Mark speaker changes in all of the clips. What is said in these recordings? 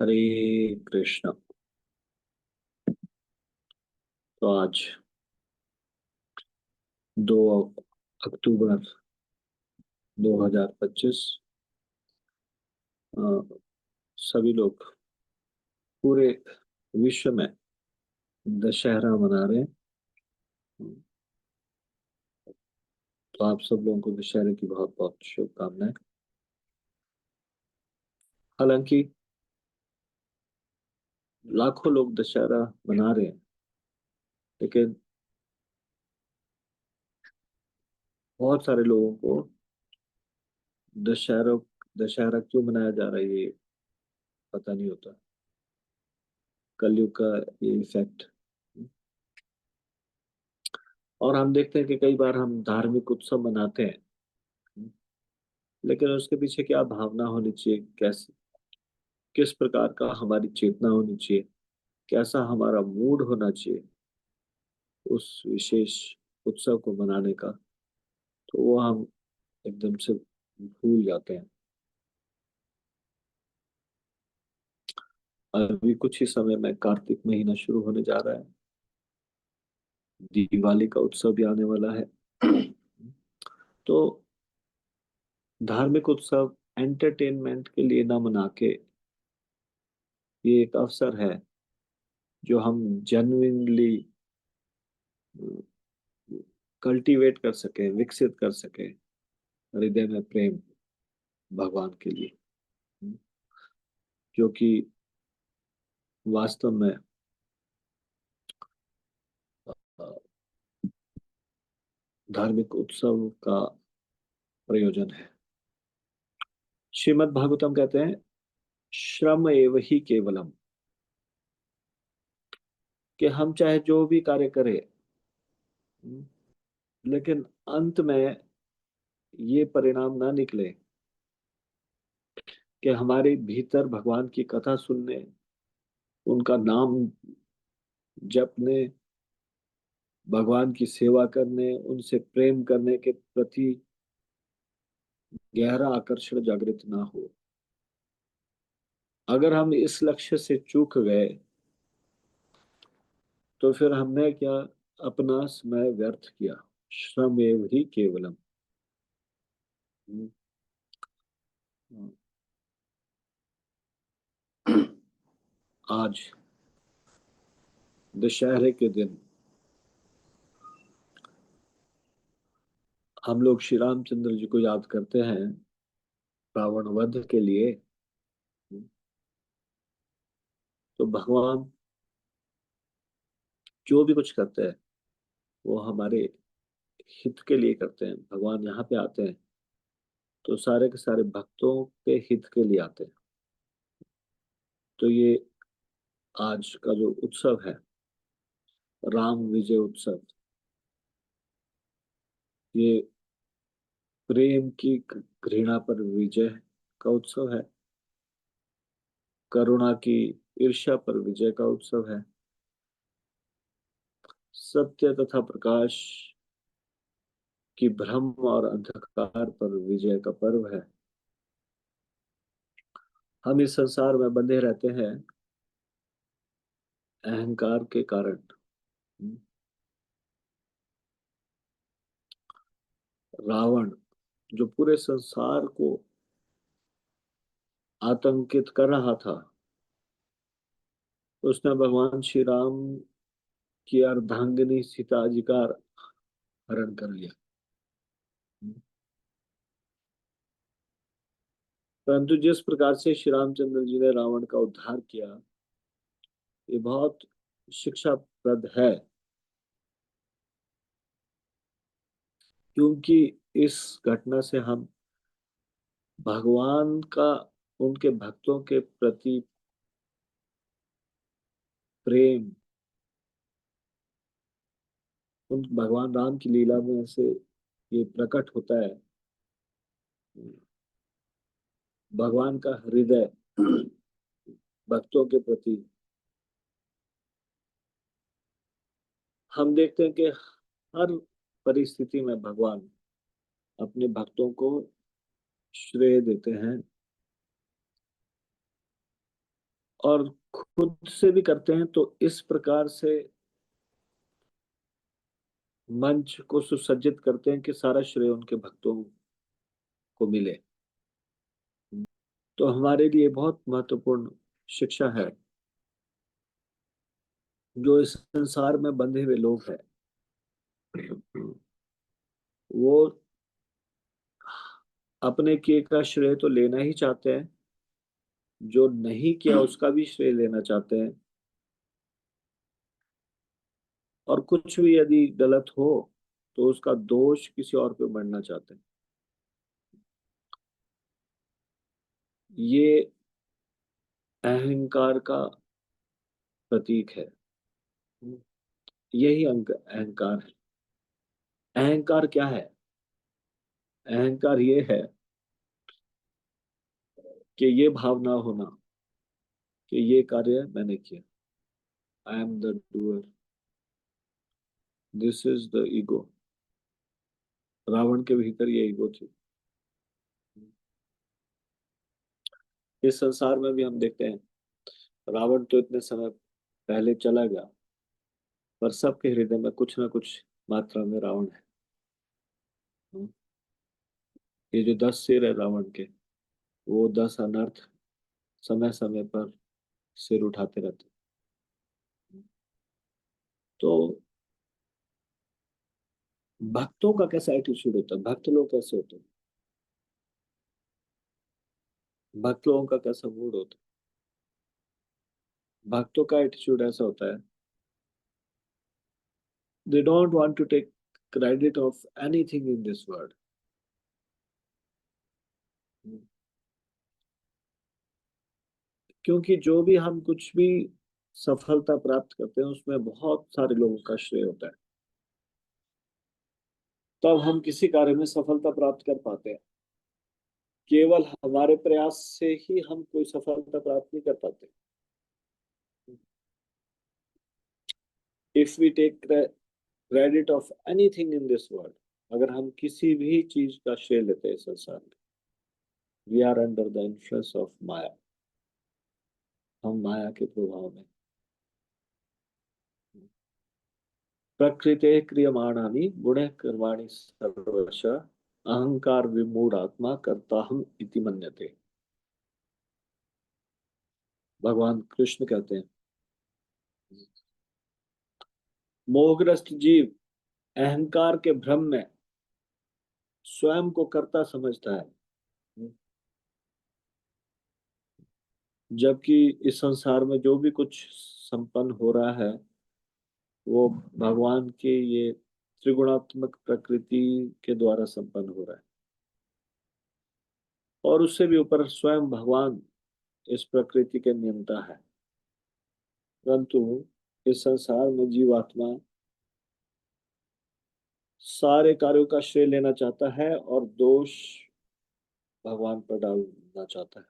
Speaker 1: हरे कृष्ण। तो आज 2 अक्टूबर 2025। सभी लोग पूरे विश्व में दशहरा मना रहे हैं। तो आप सब लोगों को दशहरे की बहुत बहुत शुभकामनाएं। हालांकि लाखों लोग दशहरा मना रहे हैं, लेकिन बहुत सारे लोगों को दशहरा दशहरा क्यों मनाया जा रहा है ये पता नहीं होता। कलयुग का ये इफेक्ट। और हम देखते हैं कि कई बार हम धार्मिक उत्सव मनाते हैं, लेकिन उसके पीछे क्या भावना होनी चाहिए, कैसे किस प्रकार का हमारी चेतना होनी चाहिए, कैसा हमारा मूड होना चाहिए उस विशेष उत्सव को मनाने का, तो वो हम एकदम से भूल जाते हैं। अभी कुछ ही समय में कार्तिक महीना शुरू होने जा रहा है। दिवाली का उत्सव भी आने वाला है। तो धार्मिक उत्सव एंटरटेनमेंट के लिए ना मना के ये एक अवसर है जो हम जेन्युइनली कल्टीवेट कर सके, विकसित कर सके हृदय में प्रेम भगवान के लिए, जो कि वास्तव में अ, धार्मिक उत्सव का प्रयोजन है। श्रीमद् भागवतम कहते हैं, श्रम एव ही केवलम, कि हम चाहे जो भी कार्य करें, लेकिन अंत में ये परिणाम ना निकले कि हमारे भीतर भगवान की कथा सुनने, उनका नाम जपने, भगवान की सेवा करने, उनसे प्रेम करने के प्रति गहरा आकर्षण जागृत ना हो। अगर हम इस लक्ष्य से चूक गए तो फिर हमने क्या, अपना समय व्यर्थ किया। श्रम एव ही केवलम। आज दशहरे के दिन हम लोग श्री रामचंद्र जी को याद करते हैं रावण वध के लिए। तो भगवान जो भी कुछ करते हैं वो हमारे हित के लिए करते हैं। भगवान यहाँ पे आते हैं तो सारे के सारे भक्तों के हित के लिए आते हैं। तो ये आज का जो उत्सव है, राम विजय उत्सव, ये प्रेम की घृणा पर विजय का उत्सव है, करुणा की ईर्ष्या पर विजय का उत्सव है, सत्य तथा प्रकाश की भ्रम और अंधकार पर विजय का पर्व है। हम इस संसार में बंधे रहते हैं अहंकार के कारण। रावण जो पूरे संसार को आतंकित कर रहा था, उसने भगवान श्री राम की अर्धांगिनी सीता जी का हरण कर लिया। परंतु जिस प्रकार से श्री रामचंद्र जी ने रावण का उद्धार किया, ये बहुत शिक्षाप्रद है। क्योंकि इस घटना से हम भगवान का उनके भक्तों के प्रति प्रेम, उन भगवान राम की लीला में से ये प्रकट होता है। भगवान का हृदय भक्तों के प्रति। हम देखते हैं कि हर परिस्थिति में भगवान अपने भक्तों को श्रेय देते हैं। और खुद से भी करते हैं तो इस प्रकार से मंच को सुसज्जित करते हैं कि सारा श्रेय उनके भक्तों को मिले। तो हमारे लिए बहुत महत्वपूर्ण शिक्षा है। जो इस संसार में बंधे हुए लोग हैं, वो अपने किए का श्रेय तो लेना ही चाहते हैं, जो नहीं किया उसका भी श्रेय लेना चाहते हैं, और कुछ भी यदि गलत हो तो उसका दोष किसी और पे मढ़ना चाहते हैं। ये अहंकार का प्रतीक है। यही अहंकार है। अहंकार क्या है? अहंकार ये है कि ये भावना होना कि ये कार्य मैंने किया, I am the doer, this is the ego. Ravan के भीतर ये ईगो थी। इस संसार में भी हम देखते हैं, रावण तो इतने समय पहले चला गया, पर सबके हृदय में कुछ ना कुछ मात्रा में रावण है। ये जो 10 सिर है रावण के, वो 10 अनर्थ समय समय पर सिर उठाते रहते। तो भक्तों का कैसा एटीट्यूड होता है? भक्त लोग कैसे होते हैं? भक्त लोगों का कैसा मूड होता है? भक्तों का एटीट्यूड ऐसा होता है, they don't want to take credit of anything in this world. क्योंकि जो भी हम कुछ भी सफलता प्राप्त करते हैं उसमें बहुत सारे लोगों का श्रेय होता है। तब हम किसी कार्य में सफलता प्राप्त कर पाते हैं। केवल हमारे प्रयास से ही हम कोई सफलता प्राप्त नहीं कर पाते। If we take credit of anything in this world, अगर हम किसी भी चीज का श्रेय लेते हैं संसार में, we are under the influence of maya. हम माया के प्रभाव में। प्रकृते क्रियमाणानि गुणे कर्माणि सर्वश अहंकार विमूढ़ आत्मा कर्ता हम इति मन्यते। भगवान कृष्ण कहते हैं, मोहग्रस्त जीव अहंकार के भ्रम में स्वयं को कर्ता समझता है, जबकि इस संसार में जो भी कुछ संपन्न हो रहा है वो भगवान के ये त्रिगुणात्मक प्रकृति के द्वारा संपन्न हो रहा है। और उससे भी ऊपर स्वयं भगवान इस प्रकृति के नियंता है। परंतु इस संसार में जीवात्मा सारे कार्यों का श्रेय लेना चाहता है और दोष भगवान पर डालना चाहता है।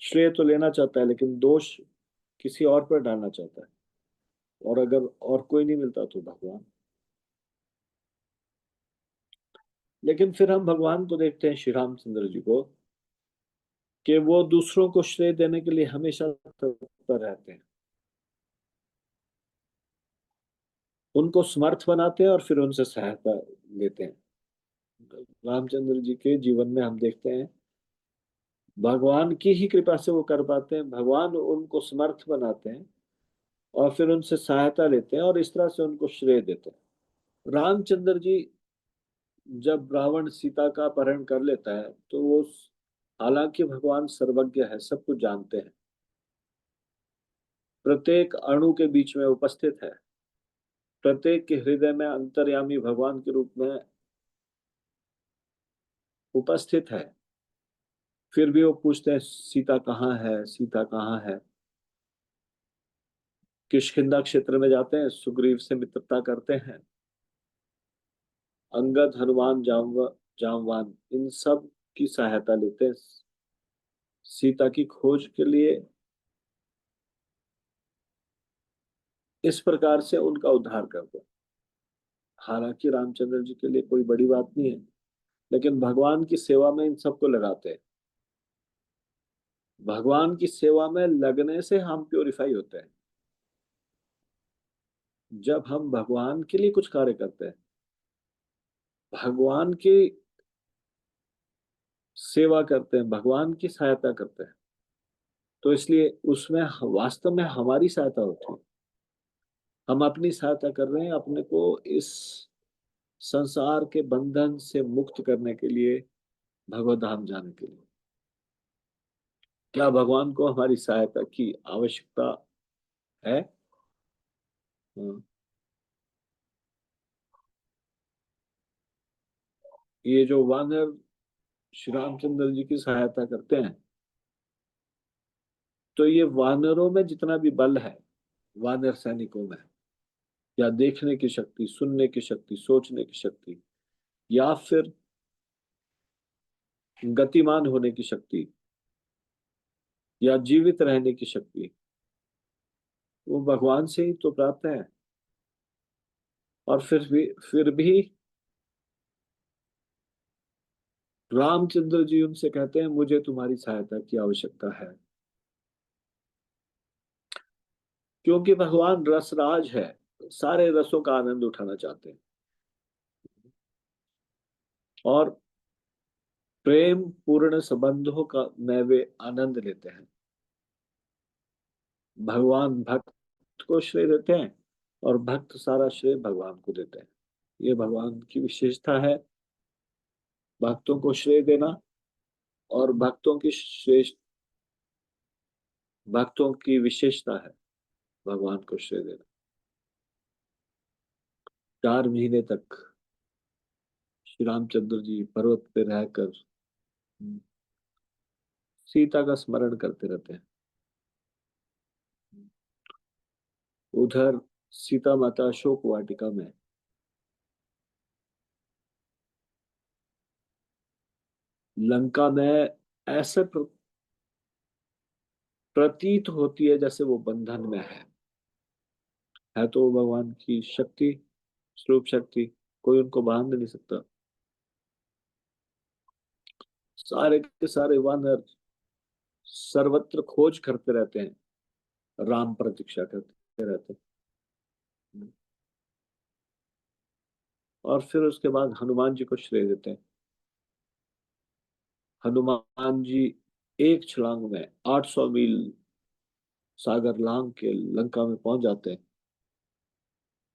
Speaker 1: श्रेय तो लेना चाहता है लेकिन दोष किसी और पर डालना चाहता है, और अगर और कोई नहीं मिलता तो भगवान। लेकिन फिर हम भगवान को देखते हैं, श्री रामचंद्र जी को, कि वो दूसरों को श्रेय देने के लिए हमेशा तत्पर रहते हैं। उनको समर्थ बनाते हैं और फिर उनसे सहायता लेते हैं। रामचंद्र जी के जीवन में हम देखते हैं, भगवान की ही कृपा से वो कर पाते हैं। भगवान उनको समर्थ बनाते हैं और फिर उनसे सहायता लेते हैं और इस तरह से उनको श्रेय देते हैं। रामचंद्र जी जब रावण सीता का अपहरण कर लेता है तो वो, हालांकि भगवान सर्वज्ञ है, सब कुछ जानते हैं, प्रत्येक अणु के बीच में उपस्थित है, प्रत्येक के हृदय में अंतर्यामी भगवान के रूप में उपस्थित है। फिर भी वो पूछते हैं सीता कहाँ है, सीता कहाँ है। किष्किंधा क्षेत्र में जाते हैं, सुग्रीव से मित्रता करते हैं, अंगद, हनुमान, जामवान, इन सब की सहायता लेते हैं सीता की खोज के लिए। इस प्रकार से उनका उद्धार करते हैं। हालांकि रामचंद्र जी के लिए कोई बड़ी बात नहीं है, लेकिन भगवान की सेवा में इन सबको लगाते हैं। भगवान की सेवा में लगने से हम प्योरीफाई होते हैं। जब हम भगवान के लिए कुछ कार्य करते हैं, भगवान की सेवा करते हैं, भगवान की सहायता करते हैं, तो इसलिए उसमें वास्तव में हमारी सहायता होती है। हम अपनी सहायता कर रहे हैं अपने को इस संसार के बंधन से मुक्त करने के लिए, भगवत धाम जाने के लिए। क्या भगवान को हमारी सहायता की आवश्यकता है? हाँ। ये जो वानर श्री रामचंद्र जी की सहायता करते हैं, तो ये वानरों में जितना भी बल है, वानर सैनिकों में, या देखने की शक्ति, सुनने की शक्ति, सोचने की शक्ति, या फिर गतिमान होने की शक्ति, या जीवित रहने की शक्ति, वो भगवान से ही तो प्राप्त है। और फिर भी रामचंद्र जी उनसे कहते हैं मुझे तुम्हारी सहायता की आवश्यकता है, क्योंकि भगवान रसराज है, सारे रसों का आनंद उठाना चाहते हैं, और प्रेम पूर्ण संबंधों का में वे आनंद लेते हैं। भगवान भक्त को श्रेय देते हैं, और भक्त सारा श्रेय भगवान को देते हैं। ये भगवान की विशेषता है, भक्तों को श्रेय देना, और भक्तों की विशेषता है भगवान को श्रेय देना। 4 महीने तक श्री रामचंद्र जी पर्वत पे रहकर सीता का स्मरण करते रहते हैं। उधर सीता माता अशोक वाटिका में लंका में ऐसे प्रतीत होती है जैसे वो बंधन में है तो वो भगवान की शक्ति, स्वरूप शक्ति, कोई उनको बांध नहीं सकता। सारे के सारे वानर सर्वत्र खोज करते रहते हैं, राम प्रतीक्षा करते रहते हैं। और फिर उसके बाद हनुमान जी को श्रेय देते हैं। हनुमान जी एक छलांग में 800 मील सागर लांग के लंका में पहुंच जाते हैं,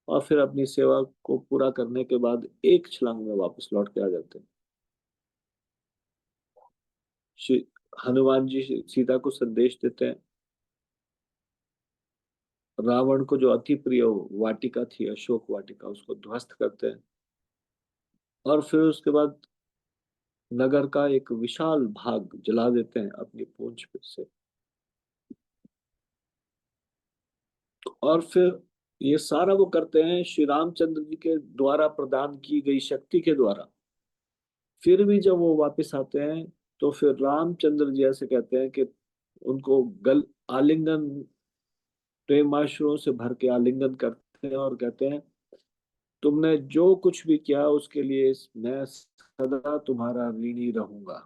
Speaker 1: और फिर अपनी सेवा को पूरा करने के बाद एक छलांग में वापस लौट के आ जाते हैं। श्री हनुमान जी सीता को संदेश देते हैं। रावण को जो अति प्रिय वाटिका थी, अशोक वाटिका, उसको ध्वस्त करते हैं, और फिर उसके बाद नगर का एक विशाल भाग जला देते हैं अपनी पूंछ से। और फिर ये सारा वो करते हैं श्री रामचंद्र जी के द्वारा प्रदान की गई शक्ति के द्वारा। फिर भी जब वो वापस आते हैं, तो फिर रामचंद्र जी ऐसे कहते हैं कि उनको गल आलिंगन, प्रेमाश्रुओं से भर के आलिंगन करते हैं और कहते हैं तुमने जो कुछ भी किया उसके लिए मैं सदा तुम्हारा ऋणी रहूंगा।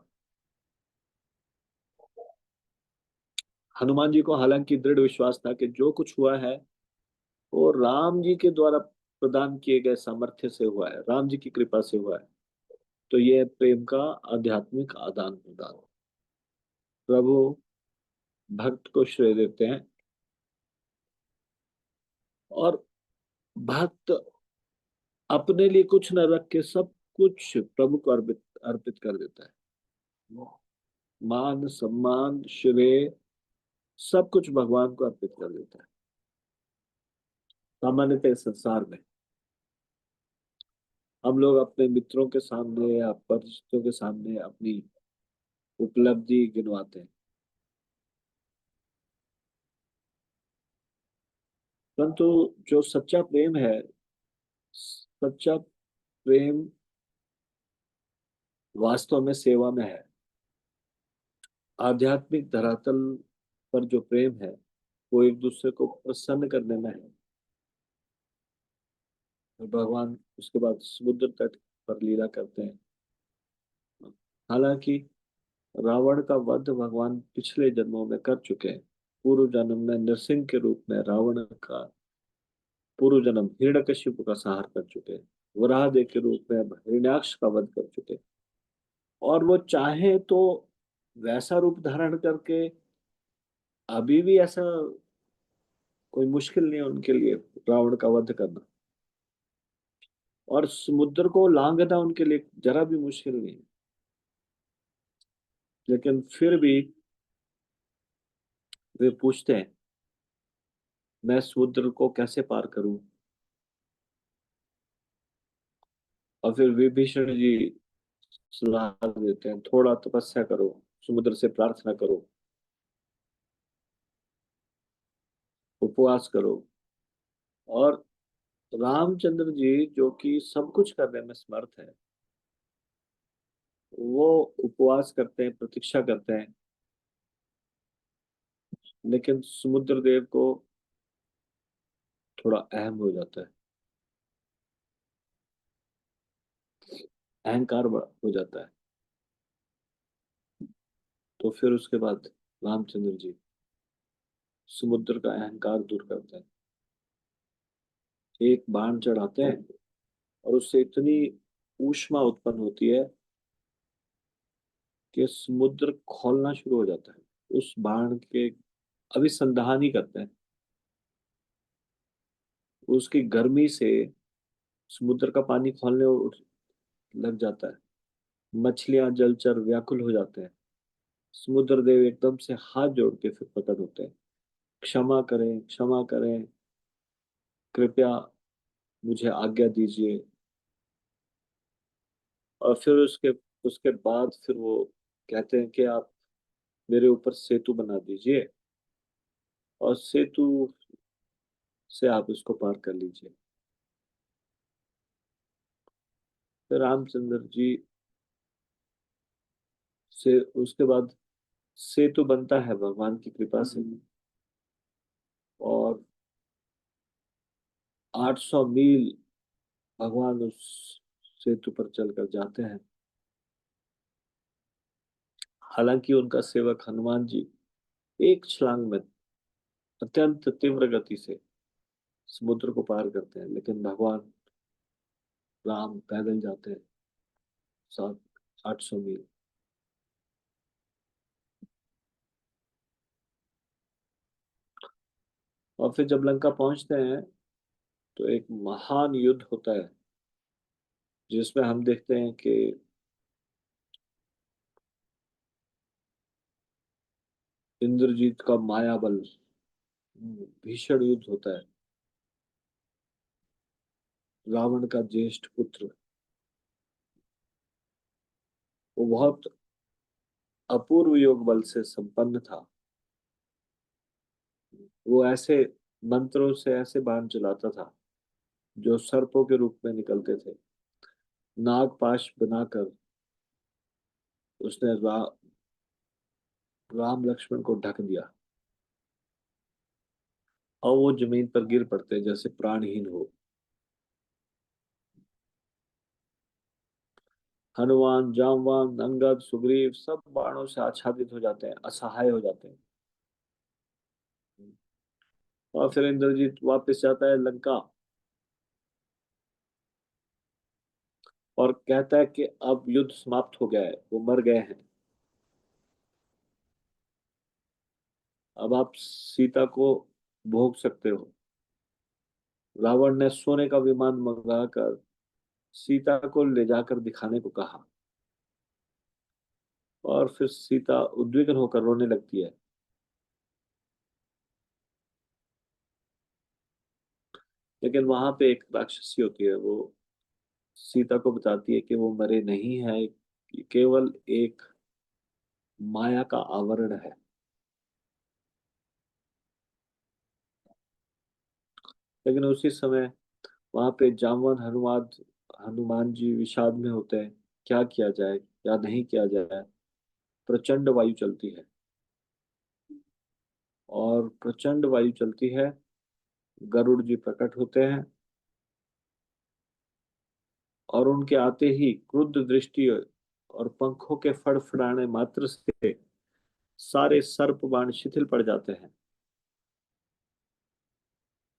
Speaker 1: हनुमान जी को हालांकि दृढ़ विश्वास था कि जो कुछ हुआ है वो राम जी के द्वारा प्रदान किए गए सामर्थ्य से हुआ है, राम जी की कृपा से हुआ है। तो ये प्रेम का आध्यात्मिक आदान प्रदान। प्रभु भक्त को श्रेय देते हैं, और भक्त अपने लिए कुछ न रख के सब कुछ प्रभु को अर्पित अर्पित कर देता है। मान सम्मान श्रेय सब कुछ भगवान को अर्पित कर देता है। सामान्यतः इस संसार में हम लोग अपने मित्रों के सामने या परिचितों के सामने अपनी उपलब्धि गिनवाते हैं, परंतु जो सच्चा प्रेम है, सच्चा प्रेम वास्तव में सेवा में है। आध्यात्मिक धरातल पर जो प्रेम है वो एक दूसरे को प्रसन्न करने में है। और भगवान उसके बाद समुद्र तट पर लीला करते हैं। हालांकि रावण का वध भगवान पिछले जन्मों में कर चुके हैं। पूर्व जन्म में नरसिंह के रूप में रावण का पूर्व जन्म हिरण्यकशिपु का संहार कर चुके हैं। वराहदेव के रूप में हिरण्याक्ष का वध कर चुके हैं। और वो चाहे तो वैसा रूप धारण करके अभी भी ऐसा कोई मुश्किल नहीं है उनके लिए रावण का वध करना। और समुद्र को लांघना उनके लिए जरा भी मुश्किल नहीं है। लेकिन फिर भी वे पूछते हैं, मैं समुद्र को कैसे पार करूं? और फिर विभीषण जी सलाह देते हैं, थोड़ा तपस्या करो, समुद्र से प्रार्थना करो, उपवास करो। और रामचंद्र जी जो कि सब कुछ करने में समर्थ है, वो उपवास करते हैं, प्रतीक्षा करते हैं। लेकिन समुद्र देव को थोड़ा अहम हो जाता है, अहंकार हो जाता है। तो फिर उसके बाद रामचंद्र जी समुद्र का अहंकार दूर करते हैं, एक बाण चढ़ाते हैं, और उससे इतनी ऊष्मा उत्पन्न होती है कि समुद्र खौलना शुरू हो जाता है। उस बाण के अभिसंधान ही करते हैं, उसकी गर्मी से समुद्र का पानी खौलने लग जाता है। मछलियां जलचर व्याकुल हो जाते हैं। समुद्र देव एकदम से हाथ जोड़ के फिर प्रकट होते हैं, क्षमा करें, क्षमा करें, कृपया मुझे आज्ञा दीजिए। और फिर उसके उसके बाद फिर वो कहते हैं कि आप मेरे ऊपर सेतु बना दीजिए, और सेतु से आप इसको पार कर लीजिए। फिर रामचंद्र जी से उसके बाद सेतु बनता है भगवान की कृपा से। और 800 मील भगवान उस सेतु पर चलकर जाते हैं। हालांकि उनका सेवक हनुमान जी एक छलांग में अत्यंत तीव्र गति से समुद्र को पार करते हैं, लेकिन भगवान राम पैदल जाते हैं 700-800 मील। और फिर जब लंका पहुंचते हैं तो एक महान युद्ध होता है, जिसमें हम देखते हैं कि इंद्रजीत का माया बल, भीषण युद्ध होता है। रावण का ज्येष्ठ पुत्र, वो बहुत अपूर्व योग बल से संपन्न था। वो ऐसे मंत्रों से ऐसे बाण चलाता था जो सर्पों के रूप में निकलते थे। नागपाश बनाकर उसने राम लक्ष्मण को ढक दिया, और वो जमीन पर गिर पड़ते जैसे प्राणहीन हो। हनुमान, जामवान, अंगद, सुग्रीव सब बाणों से आच्छादित हो जाते हैं, असहाय हो जाते हैं। और फिर इंद्रजीत वापस जाता है लंका, और कहता है कि अब युद्ध समाप्त हो गया है, वो मर गए हैं। अब आप सीता को भोग सकते हो। रावण ने सोने का विमान मंगाकर सीता को ले जाकर दिखाने को कहा, और फिर सीता उद्विग्न होकर रोने लगती है। लेकिन वहां पे एक राक्षसी होती है, वो सीता को बताती है कि वो मरे नहीं है, ये केवल एक माया का आवरण है। लेकिन उसी समय वहां पे जामवन हनुमान जी विषाद में होते हैं, क्या किया जाए, क्या नहीं किया जाए। प्रचंड वायु चलती है, और प्रचंड वायु चलती है। गरुड़ जी प्रकट होते हैं, और उनके आते ही क्रुद्ध दृष्टि और पंखों के फड़फड़ाने मात्र से सारे सर्प बाण शिथिल पड़ जाते हैं।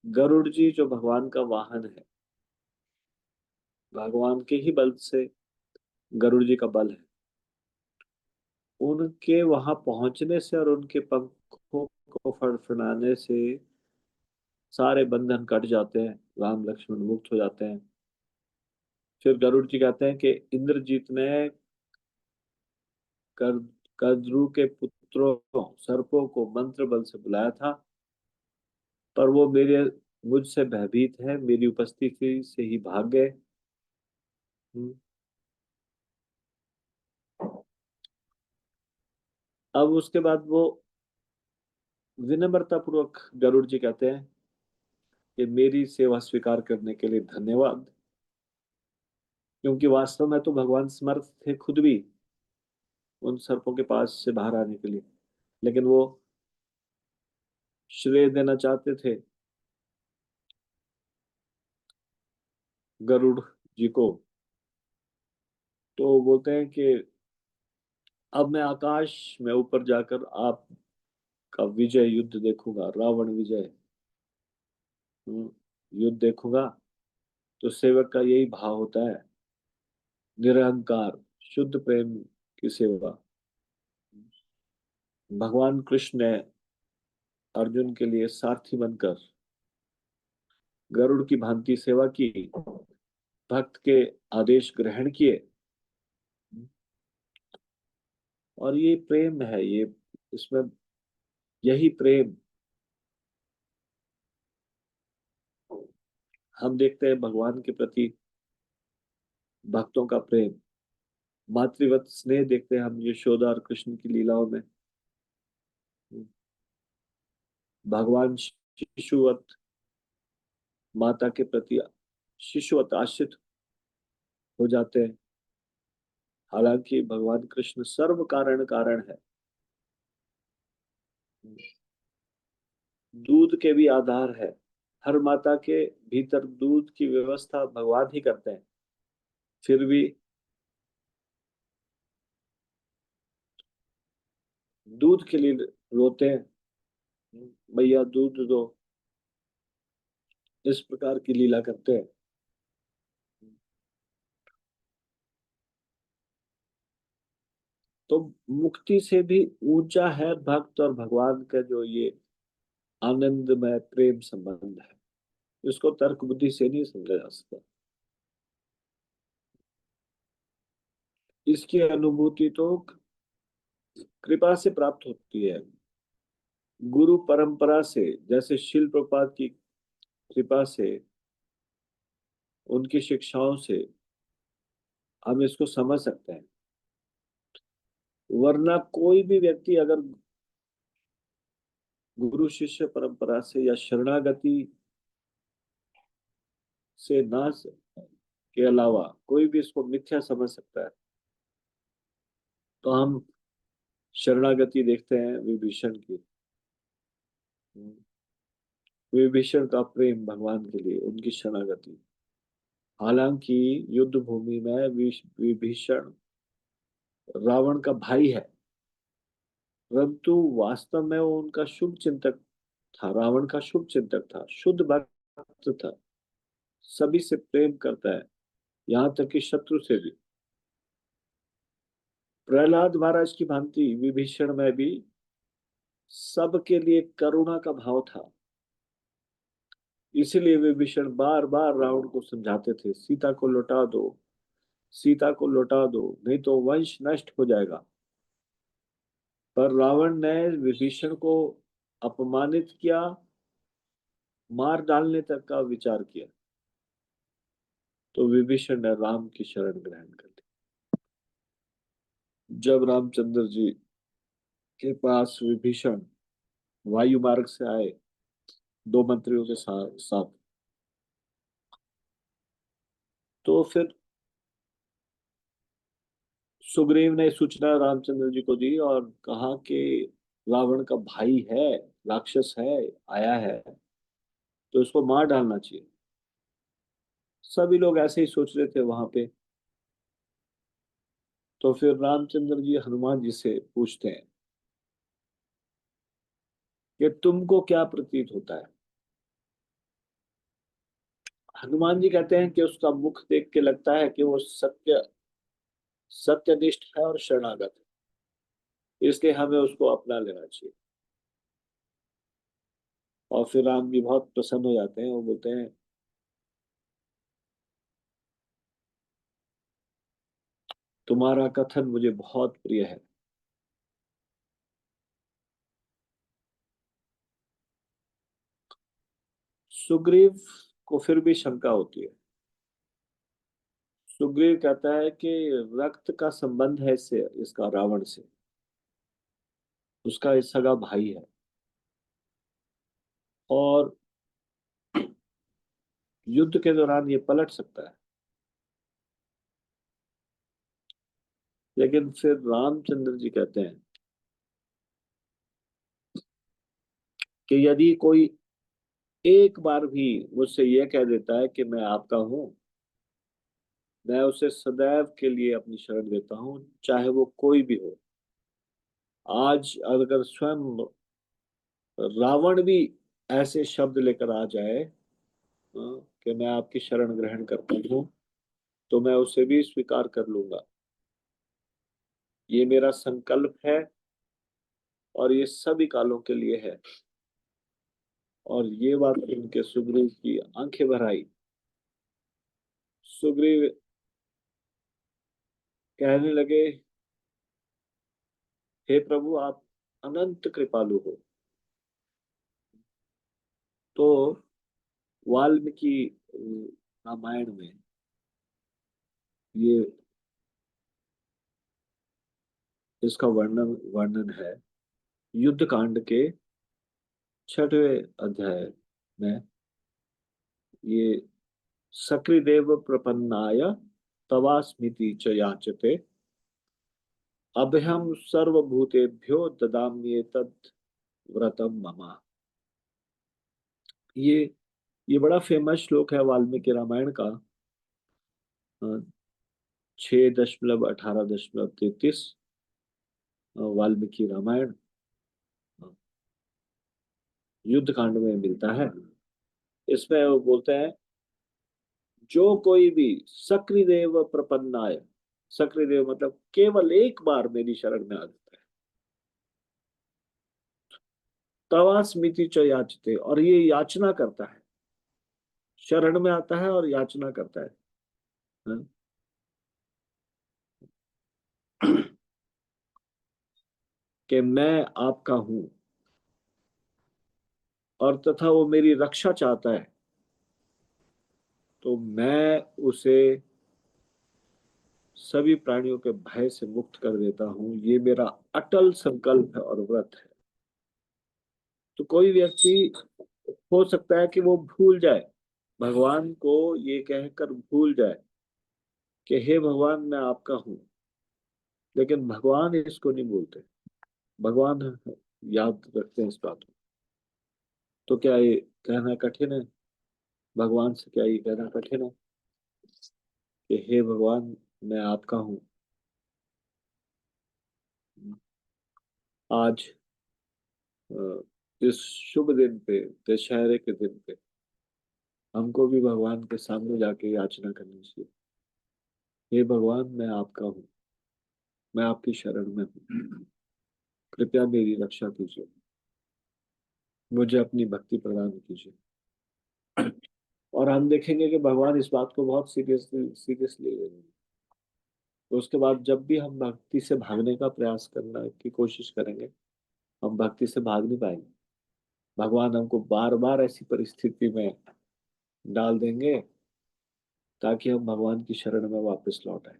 Speaker 1: गरुड़ जी जो भगवान का वाहन है, भगवान के ही बल से गरुड़ जी का बल है, उनके वहां पहुंचने से और उनके पंखों को फड़फड़ाने से सारे बंधन कट जाते हैं, राम लक्ष्मण मुक्त हो जाते हैं। फिर गरुड़ जी कहते हैं कि इंद्रजीत ने कर कद्रु के पुत्रों सर्पों को मंत्र बल से बुलाया था, पर वो मेरे मुझसे भयभीत है, मेरी उपस्थिति से ही भाग गए। हम्म। अब उसके बाद वो विनम्रता पूर्वक गरुड़ जी कहते हैं कि मेरी सेवा स्वीकार करने के लिए धन्यवाद, क्योंकि वास्तव में तो भगवान समर्थ थे खुद भी उन सर्पों के पास से बाहर आने के लिए, लेकिन वो श्रेय देना चाहते थे गरुड़ जी को। तो बोलते हैं कि अब मैं आकाश में ऊपर जाकर आपका विजय युद्ध देखूंगा, रावण विजय युद्ध देखूंगा। तो सेवक का यही भाव होता है, निरहंकार शुद्ध प्रेम की सेवा। भगवान कृष्ण ने अर्जुन के लिए सारथी बनकर गरुड़ की भांति सेवा की, भक्त के आदेश ग्रहण किए। और ये प्रेम है, ये इसमें यही प्रेम हम देखते हैं भगवान के प्रति भक्तों का प्रेम, मातृवत स्नेह देखते हैं हम यशोदा और कृष्ण की लीलाओं में। भगवान शिशुवत माता के प्रति शिशुवत आश्रित हो जाते हैं, हालांकि भगवान कृष्ण सर्व कारण कारण है, दूध के भी आधार है। हर माता के भीतर दूध की व्यवस्था भगवान ही करते हैं, फिर भी दूध के लिए रोते हैं, भैया दूध दो, इस प्रकार की लीला करते हैं। तो मुक्ति से भी ऊंचा है भक्त और भगवान का जो ये आनंदमय प्रेम संबंध है, इसको तर्क बुद्धि से नहीं समझा जा सकता। इसकी अनुभूति तो कृपा से प्राप्त होती है, गुरु परंपरा से, जैसे शिल प्रपात की कृपा से, उनकी शिक्षाओं से हम इसको समझ सकते हैं। वरना कोई भी व्यक्ति अगर गुरु शिष्य परंपरा से या शरणागति से ना के अलावा कोई भी इसको मिथ्या समझ सकता है। तो हम शरणागति देखते हैं विभीषण की, विभीषण का प्रेम भगवान के लिए, उनकी शरणागति। हालांकि युद्ध भूमि में विभीषण रावण का भाई है, परंतु वास्तव में वो उनका शुभ चिंतक था, रावण का शुभ चिंतक था, शुद्ध भक्त था, सभी से प्रेम करता है, यहाँ तक कि शत्रु से भी। प्रहलाद महाराज की भांति विभीषण में भी सबके लिए करुणा का भाव था। इसीलिए विभीषण बार बार रावण को समझाते थे, सीता को लौटा दो, सीता को लौटा दो, नहीं तो वंश नष्ट हो जाएगा। पर रावण ने विभीषण को अपमानित किया, मार डालने तक का विचार किया। तो विभीषण ने राम की शरण ग्रहण कर ली। जब रामचंद्र जी के पास विभीषण वायु मार्ग से आए, दो मंत्रियों के साथ, तो फिर सुग्रीव ने सूचना रामचंद्र जी को दी और कहा कि रावण का भाई है, राक्षस है, आया है, तो इसको मार डालना चाहिए। सभी लोग ऐसे ही सोच रहे थे वहां पे। तो फिर रामचंद्र जी हनुमान जी से पूछते हैं कि तुमको क्या प्रतीत होता है। हनुमान जी कहते हैं कि उसका मुख देख के लगता है कि वो सत्यनिष्ठ है और शरणागत है, इसलिए हमें उसको अपना लेना चाहिए। और फिर राम जी बहुत प्रसन्न हो जाते हैं, वो बोलते हैं तुम्हारा कथन मुझे बहुत प्रिय है। सुग्रीव को फिर भी शंका होती है। सुग्रीव कहता है कि रक्त का संबंध है इससे, इसका रावण से, उसका एक सगा भाई है, और युद्ध के दौरान ये पलट सकता है। लेकिन फिर रामचंद्र जी कहते हैं कि यदि कोई एक बार भी मुझसे ये कह देता है कि मैं आपका हूं, मैं उसे सदैव के लिए अपनी शरण देता हूं, चाहे वो कोई भी हो। आज अगर स्वयं रावण भी ऐसे शब्द लेकर आ जाए कि मैं आपकी शरण ग्रहण करता हूं, तो मैं उसे भी स्वीकार कर लूंगा। ये मेरा संकल्प है, और ये सभी कालों के लिए है। और ये बात सुन के सुग्रीव की आंखें भर आई। सुग्रीव कहने लगे, हे प्रभु, आप अनंत कृपालु हो। तो वाल्मीकि रामायण में ये इसका वर्णन वर्णन है युद्ध कांड के 6वें अध्याय में। ये सकृदेव प्रपन्नाय तवास्मीति च याचते अभयम सर्वभूतेभ्यो ददाम्येतद् व्रतम मम। ये ये बड़ा फेमस श्लोक है वाल्मीकि रामायण का। 6.18.33 वाल्मीकि रामायण युद्ध कांड में मिलता है। इसमें वो बोलते हैं, जो कोई भी सकृदेव प्रपन्नाय, सकृदेव मतलब केवल एक बार मेरी शरण में आ जाता है, तवा स्मृति च याचते, और ये याचना करता है, शरण में आता है और याचना करता है, हाँ? कि मैं आपका हूं, और तथा वो मेरी रक्षा चाहता है, तो मैं उसे सभी प्राणियों के भय से मुक्त कर देता हूं। ये मेरा अटल संकल्प है और व्रत है। तो कोई व्यक्ति हो सकता है कि वो भूल जाए, भगवान को ये कहकर भूल जाए कि हे भगवान, मैं आपका हूं। लेकिन भगवान इसको नहीं भूलते, भगवान याद रखते हैं इस बात को। तो क्या ये कहना कठिन है? भगवान से क्या ये कहना कठिन है कि हे भगवान, मैं आपका हूँ? आज इस शुभ दिन पे, दशहरे के दिन पे, हमको भी भगवान के सामने जाके याचना करनी चाहिए। हे भगवान, मैं आपका हूँ, मैं आपकी शरण में हूँ, कृपया मेरी रक्षा कीजिए, मुझे अपनी भक्ति प्रदान कीजिए। और हम देखेंगे कि भगवान इस बात को बहुत सीरियसली सीरियसली ले रहे हैं। तो उसके बाद जब भी हम भक्ति से भागने का प्रयास करना की कोशिश करेंगे, हम भक्ति से भाग नहीं पाएंगे। भगवान हमको बार बार ऐसी परिस्थिति में डाल देंगे ताकि हम भगवान की शरण में वापस लौट आए।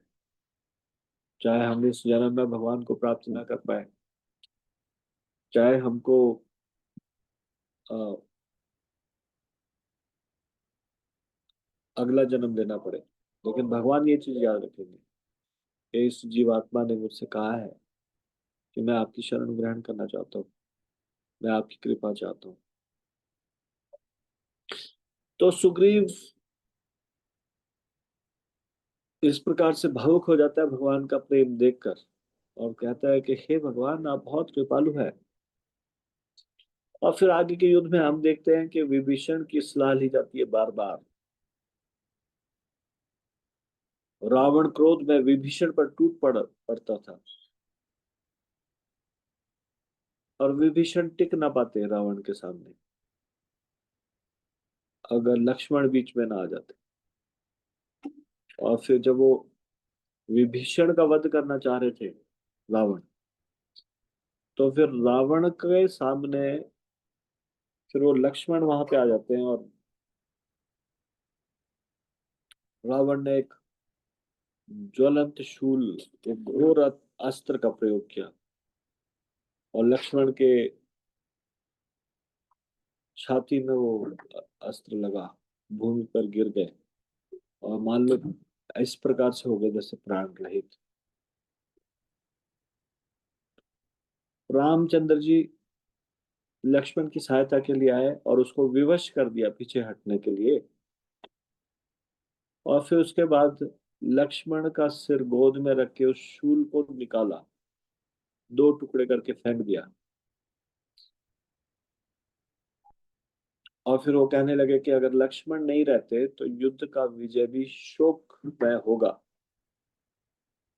Speaker 1: चाहे हम इस जन्म में भगवान को प्राप्त ना कर पाए, चाहे हमको अ, अगला जन्म लेना पड़े, लेकिन भगवान ये चीज याद रखेंगे कि इस जीवात्मा ने मुझसे कहा है कि मैं आपकी शरण ग्रहण करना चाहता हूँ, मैं आपकी कृपा चाहता हूँ। तो सुग्रीव इस प्रकार से भावुक हो जाता है भगवान का प्रेम देखकर, और कहता है कि हे भगवान, आप बहुत कृपालु है। और फिर आगे के युद्ध में हम देखते हैं कि विभीषण की सलाह ली जाती है बार बार। रावण क्रोध में विभीषण पर टूट पड़ता था, और विभीषण टिक ना पाते रावण के सामने अगर लक्ष्मण बीच में ना आ जाते। और फिर जब वो विभीषण का वध करना चाह रहे थे रावण, तो फिर रावण के सामने फिर वो लक्ष्मण वहां पे आ जाते हैं, और रावण ने एक ज्वलंत शूल, एक घोर अस्त्र का प्रयोग किया, और लक्ष्मण के छाती में वो अस्त्र लगा, भूमि पर गिर गए, और मान लो इस प्रकार से हो गए जैसे प्राण रहित। रामचंद्र जी लक्ष्मण की सहायता के लिए आए और उसको विवश कर दिया पीछे हटने के लिए। और फिर उसके बाद लक्ष्मण का सिर गोद में रख के उस शूल को निकाला, दो टुकड़े करके फेंक दिया। और फिर वो कहने लगे कि अगर लक्ष्मण नहीं रहते तो युद्ध का विजय भी शोकमय होगा।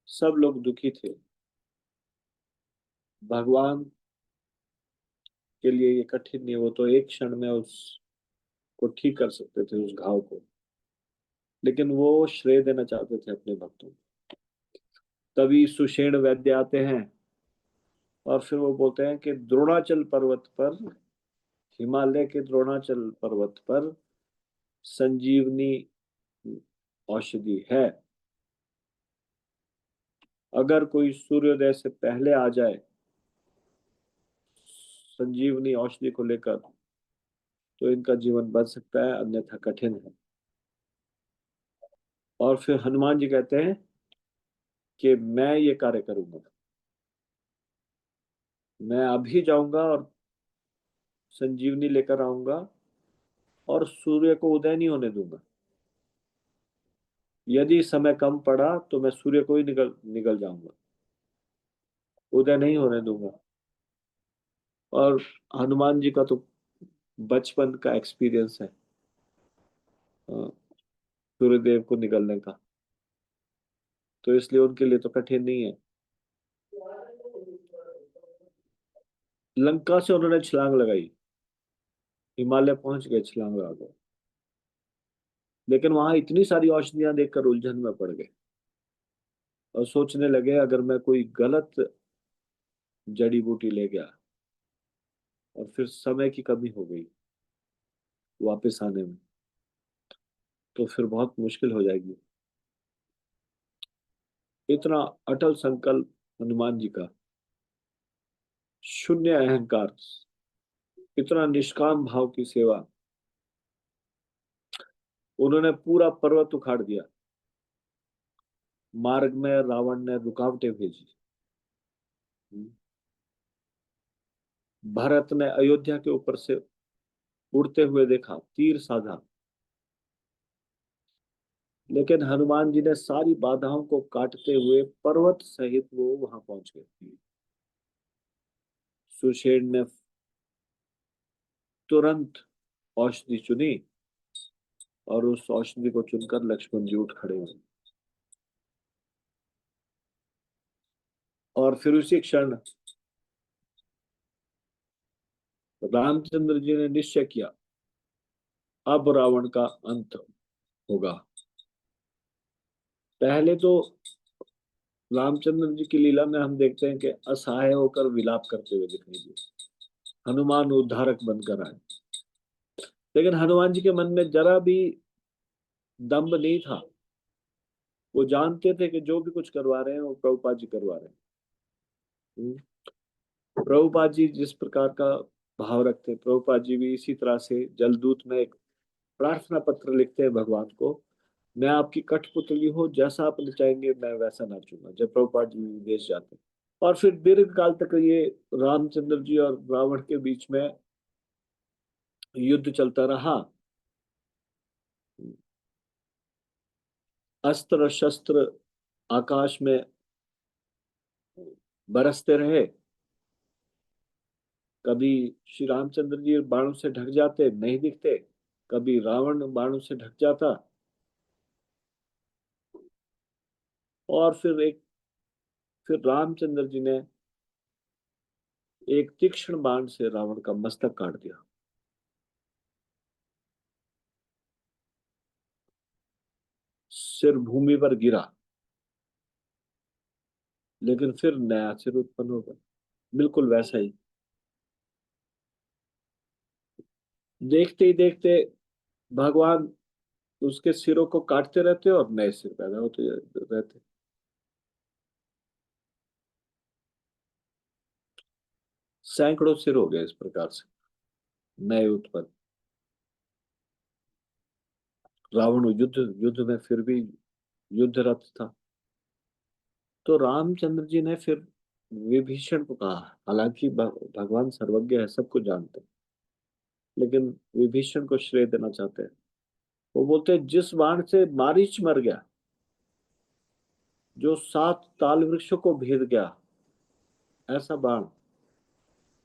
Speaker 1: सब लोग दुखी थे। भगवान के लिए ये कठिन नहीं, वो तो एक क्षण में उसको ठीक कर सकते थे उस घाव को, लेकिन वो श्रेय देना चाहते थे अपने भक्तों को। तभी सुषेण वैद्य आते हैं, और फिर वो बोलते हैं कि द्रोणाचल पर्वत पर, हिमालय के द्रोणाचल पर्वत पर संजीवनी औषधि है। अगर कोई सूर्योदय से पहले आ जाए संजीवनी औषधि को लेकर, तो इनका जीवन बच सकता है, अन्यथा कठिन है। और फिर हनुमान जी कहते हैं कि मैं ये कार्य करूंगा, मैं अभी जाऊंगा और संजीवनी लेकर आऊंगा, और सूर्य को उदय नहीं होने दूंगा। यदि समय कम पड़ा तो मैं सूर्य को ही निकल निकल जाऊंगा, उदय नहीं होने दूंगा। और हनुमान जी का तो बचपन का एक्सपीरियंस है सूर्यदेव को निकलने का, तो इसलिए उनके लिए तो कठिन नहीं है। लंका से उन्होंने छलांग लगाई, हिमालय पहुंच गए छलांग लगा कर, लेकिन वहां इतनी सारी औषधियां देखकर उलझन में पड़ गए, और सोचने लगे अगर मैं कोई गलत जड़ी बूटी ले गया, और फिर समय की कमी हो गई वापस आने में, तो फिर बहुत मुश्किल हो जाएगी। इतना अटल संकल्प हनुमान जी का, शून्य अहंकार, इतना निष्काम भाव की सेवा, उन्होंने पूरा पर्वत उखाड़ दिया। मार्ग में रावण ने रुकावटें भेजी, भरत ने अयोध्या के ऊपर से उड़ते हुए देखा, तीर साधा, लेकिन हनुमान जी ने सारी बाधाओं को काटते हुए पर्वत सहित वो वहां पहुंच गए। सुषेण ने तुरंत औषधि चुनी, और उस औषधि को चुनकर लक्ष्मण जी उठ खड़े हुए, और फिर उसी क्षण रामचंद्र जी ने निश्चय किया, अब रावण का अंत होगा। पहले तो रामचंद्र जी की लीला में हम देखते हैं कि असहाय होकर विलाप करते हुए दिखाई दिए, हनुमान उद्धारक बनकर आए। लेकिन हनुमान जी के मन में जरा भी दम्भ नहीं था। वो जानते थे कि जो भी कुछ करवा रहे हैं वो प्रभुपाद जी करवा रहे हैं। प्रभुपाद जी जिस प्रकार का भाव रखते हैं, प्रभुपाद जी भी इसी तरह से जलदूत में एक प्रार्थना पत्र लिखते हैं भगवान को, मैं आपकी कठपुतली हूँ, जैसा आप चाहेंगे मैं वैसा नाचूंगा, जब प्रभुपाद जी विदेश जाते हैं। और फिर दीर्घ काल तक ये रामचंद्र जी और रावण के बीच में युद्ध चलता रहा। अस्त्र शस्त्र आकाश में बरसते रहे। कभी श्री रामचंद्र जी बाणों से ढक जाते, नहीं दिखते। कभी रावण बाणों से ढक जाता। और फिर रामचंद्र जी ने एक तीक्ष्ण बाण से रावण का मस्तक काट दिया। सिर भूमि पर गिरा, लेकिन फिर नया सिर उत्पन्न हो गया, बिल्कुल वैसा ही। देखते ही देखते भगवान उसके सिरों को काटते रहते और नए सिर पैदा होते रहते। सैकड़ों सिर हो गए इस प्रकार से नए उत्पन्न। रावण युद्ध युद्ध में फिर भी युद्धरत था। तो रामचंद्र जी ने फिर विभीषण को कहा, हालांकि भगवान सर्वज्ञ है, सब कुछ जानते हैं, लेकिन विभीषण को श्रेय देना चाहते हैं। वो बोलते हैं, जिस बाण से मारीच मर गया, जो 7 ताल वृक्षों को भेद गया, ऐसा बाण,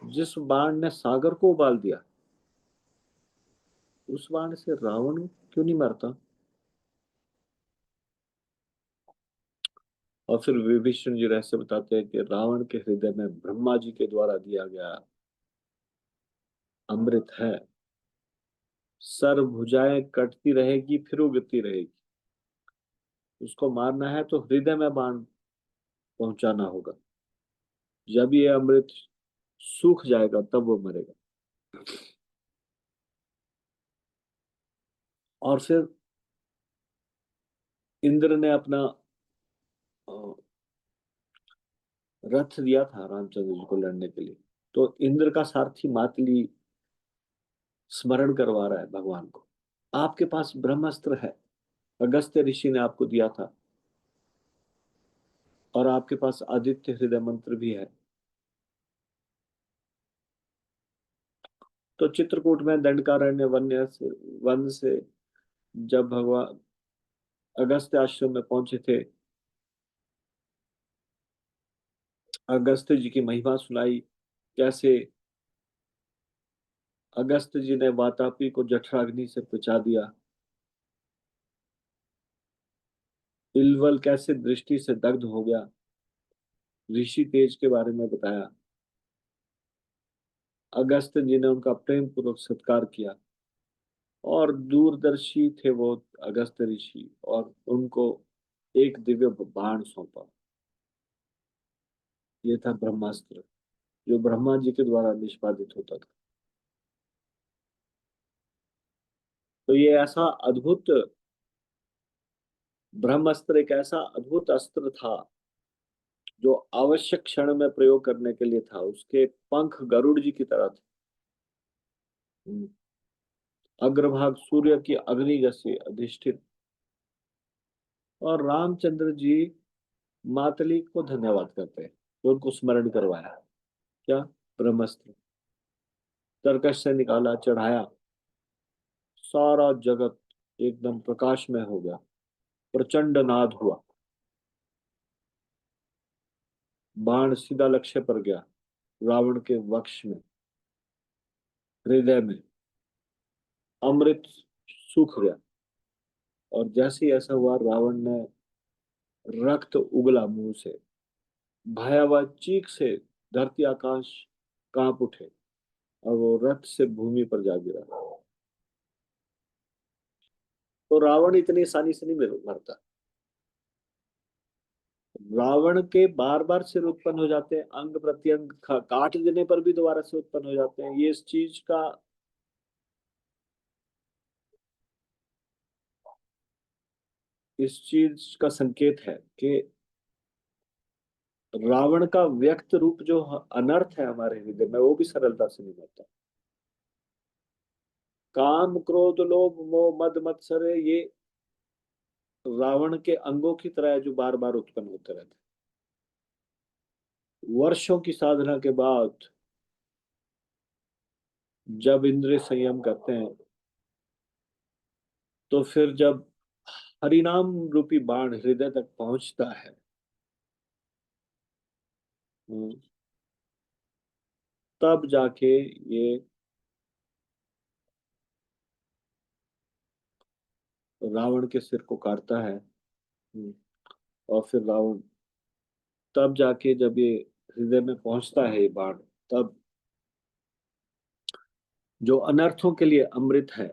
Speaker 1: जिस बाण ने सागर को उबाल दिया, उस बाण से रावण क्यों नहीं मरता। और फिर विभीषण जी रहस्य बताते हैं कि रावण के हृदय में ब्रह्मा जी के द्वारा दिया गया अमृत है। सर भुजाएं कटती रहेगी, फिर उगती रहेगी। उसको मारना है तो हृदय में बाण पहुंचाना होगा। जब ये अमृत सूख जाएगा तब वो मरेगा। और फिर इंद्र ने अपना अ, रथ दिया था रामचंद्र जी को लड़ने के लिए। तो इंद्र का सारथी मातली स्मरण करवा रहा है भगवान को, आपके पास ब्रह्मास्त्र है, अगस्त्य ऋषि ने आपको दिया था, और आपके पास आदित्य हृदय मंत्र भी है। तो चित्रकूट में दंडकारण्य वन से जब भगवान अगस्त्य आश्रम में पहुंचे थे, अगस्त्य जी की महिमा सुनाई। कैसे अगस्त्य जी ने वातापी को जठराग्नि से बचा दिया, इलवल कैसे दृष्टि से दग्ध हो गया, ऋषि तेज के बारे में बताया। अगस्त्य जी ने उनका प्रेम पूर्वक सत्कार किया। और दूरदर्शी थे वो अगस्त्य ऋषि, और उनको एक दिव्य बाण सौंपा। ये था ब्रह्मास्त्र, जो ब्रह्मा जी के द्वारा निष्पादित होता था। तो ये ऐसा अद्भुत ब्रह्मास्त्र एक ऐसा अद्भुत अस्त्र था जो आवश्यक क्षण में प्रयोग करने के लिए था। उसके पंख गरुड़ जी की तरह थे। अग्रभाग सूर्य की अग्नि जैसे अधिष्ठित। और रामचंद्र जी मातली को धन्यवाद करते हैं जो उनको स्मरण करवाया। क्या? ब्रह्मास्त्र तरकश से निकाला, चढ़ाया, सारा जगत एकदम प्रकाशमय हो गया, प्रचंड नाद हुआ, बाण सीधा लक्ष्य पर गया, रावण के वक्ष में, हृदय में अमृत सूख गया। और जैसे ही ऐसा हुआ, रावण ने रक्त उगला मुंह से, भयावह चीख से धरती आकाश कांप उठे, और वो रथ से भूमि पर जा गिरा। तो रावण इतनी आसानी से नहीं मरता। रावण के बार बार सिर उत्पन्न हो जाते हैं, अंग प्रत्यंग काट देने पर भी दोबारा से उत्पन्न हो जाते हैं। ये इस चीज का संकेत है कि रावण का व्यक्त रूप जो अनर्थ है हमारे हृदय में, वो भी सरलता से नहीं मरता। काम क्रोध लोभ मोह मद मत्सर, ये रावण के अंगों की तरह है जो बार बार उत्पन्न होते रहते हैं। वर्षों की साधना के बाद जब इंद्रिय संयम करते हैं, तो फिर जब हरिनाम रूपी बाण हृदय तक पहुंचता है, हम्म, तब जाके ये रावण के सिर को काटता है। और फिर रावण, तब जाके जब ये हृदय में पहुंचता है ये बाण, तब जो अनर्थों के लिए अमृत है,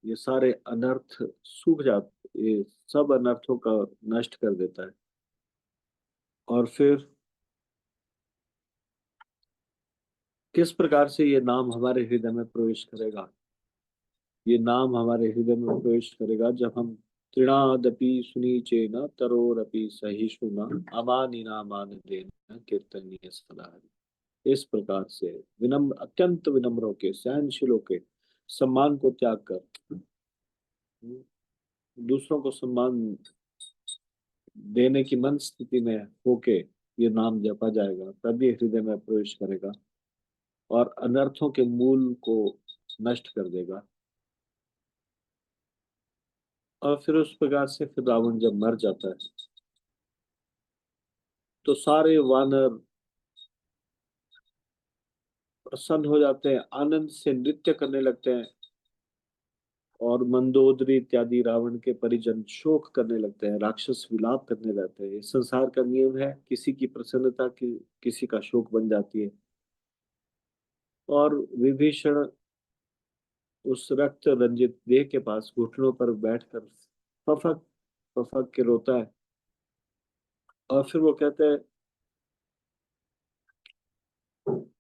Speaker 1: ये सारे अनर्थ सूख जाते, ये सब अनर्थों का नष्ट कर देता है। और फिर किस प्रकार से ये नाम हमारे हृदय में प्रवेश करेगा? ये नाम हमारे हृदय में प्रवेश करेगा जब हम तृणादपि सुनीचेन तरोरपि सहिष्णुना अमानिना मान देना कीर्तनीय सदा। इस प्रकार से विनम्र, अत्यंत विनम्र होके, सहनशील होके, सम्मान को त्याग कर, दूसरों को सम्मान देने की मन स्थिति में होके ये नाम जपा जाएगा, तब ये हृदय में प्रवेश करेगा और अनर्थों के मूल को नष्ट कर देगा। और फिर उस प्रकार से फिर रावण जब मर जाता है, तो सारे वानर प्रसन्न हो जाते हैं, आनंद से नृत्य करने लगते हैं। और मंदोदरी इत्यादि रावण के परिजन शोक करने लगते हैं, राक्षस विलाप करने लगते हैं। ये संसार का नियम है, किसी की प्रसन्नता की किसी का शोक बन जाती है। और विभीषण उस रक्त रंजित देह के पास घुटनों पर बैठकर फफक फफक के रोता है। और फिर वो कहते हैं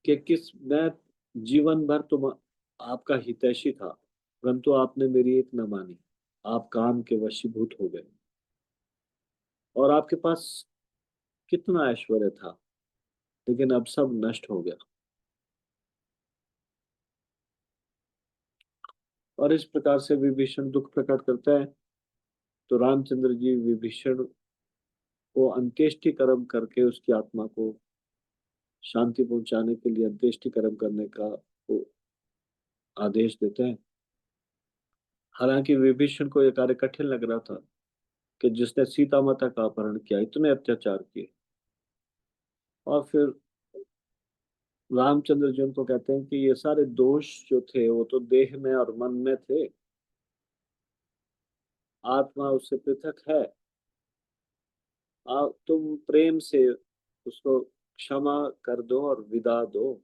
Speaker 1: कि किस मैं जीवन भर तुम आपका हितैषी था, परंतु आपने मेरी एक न मानी। आप काम के वशीभूत हो गए और आपके पास कितना ऐश्वर्य था, लेकिन अब सब नष्ट हो गया। और इस प्रकार से विभीषण दुख प्रकट करता है। तो रामचंद्र जी विभीषण को अंत्येष्टि कर्म करके उसकी आत्मा को शांति पहुंचाने के लिए अंत्येष्टि कर्म करने का वो आदेश देते हैं। हालांकि विभीषण को यह कार्य कठिन लग रहा था कि जिसने सीता माता का अपहरण किया, इतने अत्याचार किए, और फिर रामचंद्र जी उनको कहते हैं कि ये सारे दोष जो थे वो तो देह में और मन में थे, आत्मा उससे पृथक है। तुम प्रेम से उसको क्षमा कर दो और विदा दो।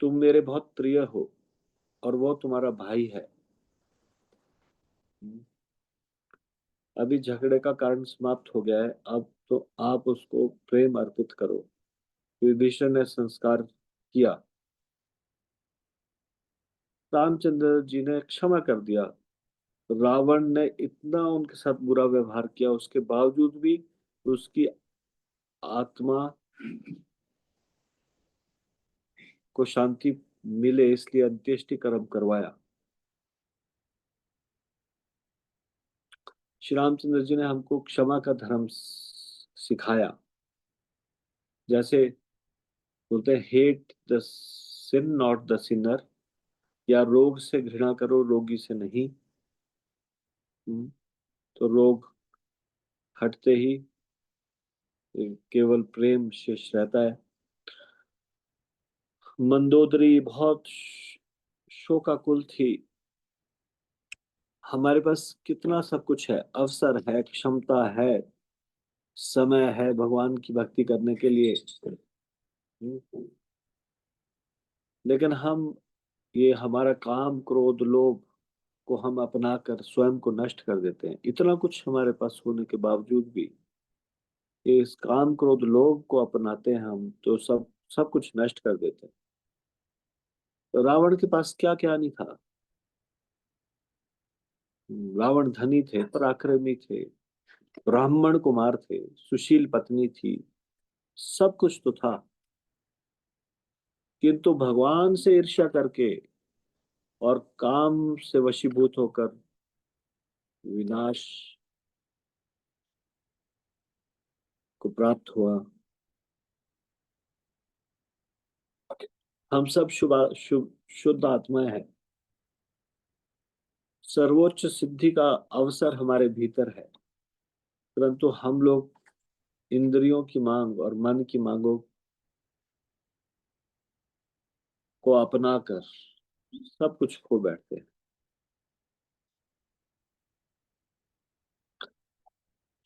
Speaker 1: तुम मेरे बहुत प्रिय हो और वो तुम्हारा भाई है। अभी झगड़े का कारण समाप्त हो गया है, अब तो आप उसको प्रेम अर्पित करो। विभीषण ने संस्कार किया, रामचंद्र जी ने क्षमा कर दिया। रावण ने इतना उनके साथ बुरा व्यवहार किया, उसके बावजूद भी उसकी आत्मा को शांति मिले, इसलिए अंत्येष्टि कर्म करवाया। श्री रामचंद्र जी ने हमको क्षमा का धर्म सिखाया। जैसे बोलते हैं, hate the sin not the sinner, या रोग से घृणा करो, रोगी से नहीं। हम्म, तो रोग हटते ही केवल प्रेम शेष रहता है। मंदोदरी बहुत शोकाकुल थी। हमारे पास कितना सब कुछ है, अवसर है, क्षमता है, समय है भगवान की भक्ति करने के लिए। हम्म, लेकिन हम, ये हमारा काम क्रोध लोभ को हम अपना कर स्वयं को नष्ट कर देते हैं। इतना कुछ हमारे पास होने के बावजूद भी ये इस काम क्रोध लोभ को अपनाते हैं हम, तो सब सब कुछ नष्ट कर देते हैं। तो रावण के पास क्या क्या नहीं था। रावण धनी थे, पराक्रमी थे, ब्राह्मण कुमार थे, सुशील पत्नी थी, सब कुछ तो था। किंतु भगवान से ईर्ष्या करके और काम से वशीभूत होकर विनाश को प्राप्त हुआ। हम सब शुभ शुद्ध आत्माएं हैं। सर्वोच्च सिद्धि का अवसर हमारे भीतर है, परंतु हम लोग इंद्रियों की मांग और मन की मांगों को अपना कर सब कुछ खो बैठते हैं।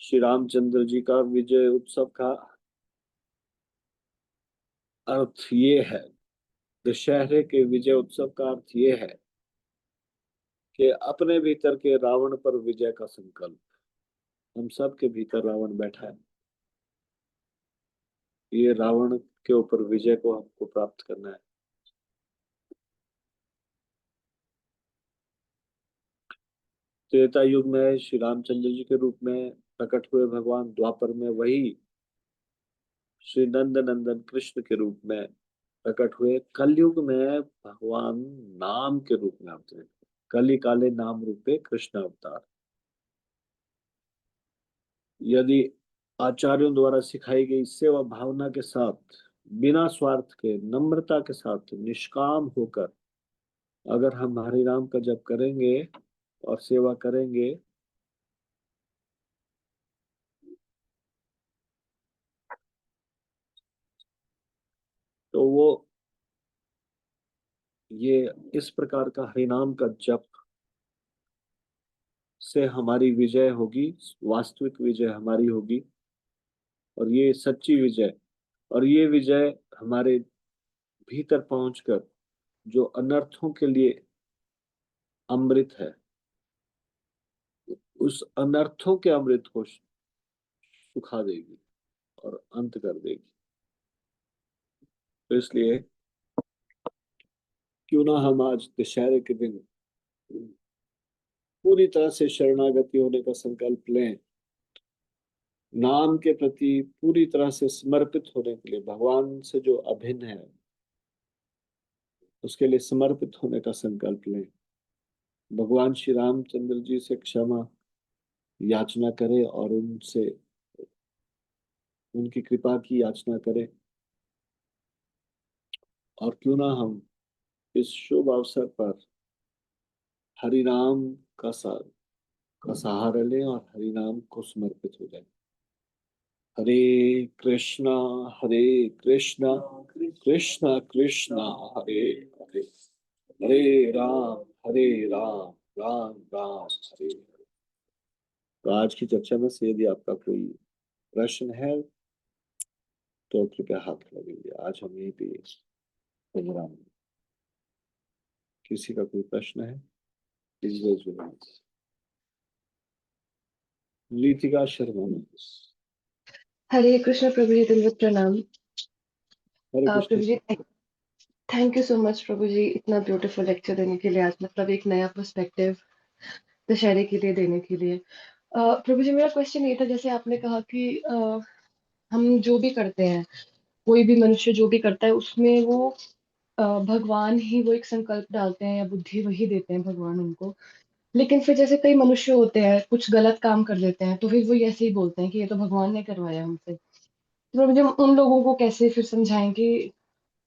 Speaker 1: श्री रामचंद्र जी का विजय उत्सव का अर्थ ये है, दशहरे के विजय उत्सव का अर्थ ये है कि अपने भीतर के रावण पर विजय का संकल्प। हम सब के भीतर रावण बैठा है, ये रावण के ऊपर विजय को हमको प्राप्त करना है। त्रेता युग में श्री रामचंद्र जी के रूप में प्रकट हुए भगवान, द्वापर में वही श्री नंद नंदन कृष्ण के रूप में प्रकट हुए, कलयुग में भगवान नाम के रूप में अवतरित हुए। कली काले नाम रूपे कृष्ण अवतार। यदि आचार्यों द्वारा सिखाई गई सेवा भावना के साथ, बिना स्वार्थ के, नम्रता के साथ, निष्काम होकर अगर हम हरि नाम का जप करेंगे और सेवा करेंगे, तो वो ये इस प्रकार का हरि नाम का जप से हमारी विजय होगी, वास्तविक विजय हमारी होगी। और ये सच्ची विजय, और ये विजय हमारे भीतर पहुंचकर जो अनर्थों के लिए अमृत है, उस अनर्थों के अमृत को सुखा देगी और अंत कर देगी। तो इसलिए क्यों ना हम आज दशहरे के दिन पूरी तरह से शरणागति होने का संकल्प लें, नाम के प्रति पूरी तरह से समर्पित होने के लिए, भगवान से जो अभिन्न है उसके लिए समर्पित होने का संकल्प लें। भगवान श्री रामचंद्र जी से क्षमा याचना करें और उनसे उनकी कृपा की याचना करें। और क्यों ना हम इस शुभ अवसर पर हरि नाम का का सहारा लें और हरि नाम को समर्पित हो जाए। हरे कृष्णा, हरे कृष्णा, कृष्णा कृष्णा, हरे हरे, हरे राम, राम राम, हरे हरे। तो आज की चर्चा में से यदि आपका कोई प्रश्न है तो कृपया हाथ लगाइए। आज हम यहीं पे विराम। किसी का कोई प्रश्न है? Please raise your hand. Litika Sharma.
Speaker 2: Hare Krishna प्रभु जी, दंडवत प्रणाम।
Speaker 1: हरे कृष्ण।
Speaker 2: प्रभु जी, थैंक यू सो मच प्रभु जी, इतना ब्यूटीफुल लेक्चर देने के लिए, आज मतलब एक नया पर्सपेक्टिव दशहरे के लिए देने के लिए। प्रभु जी, मेरा क्वेश्चन ये था, जैसे आपने कहा कि हम जो भी करते हैं, कोई भी मनुष्य जो भी करता है उसमें वो भगवान ही वो एक संकल्प डालते हैं या बुद्धि वही देते हैं भगवान उनको। लेकिन फिर जैसे कई मनुष्य होते हैं कुछ गलत काम कर देते हैं, तो फिर वो ऐसे ही बोलते हैं कि ये तो भगवान ने करवाया हमसे। तो प्रभु जी, हम उन लोगों को कैसे फिर समझाएं कि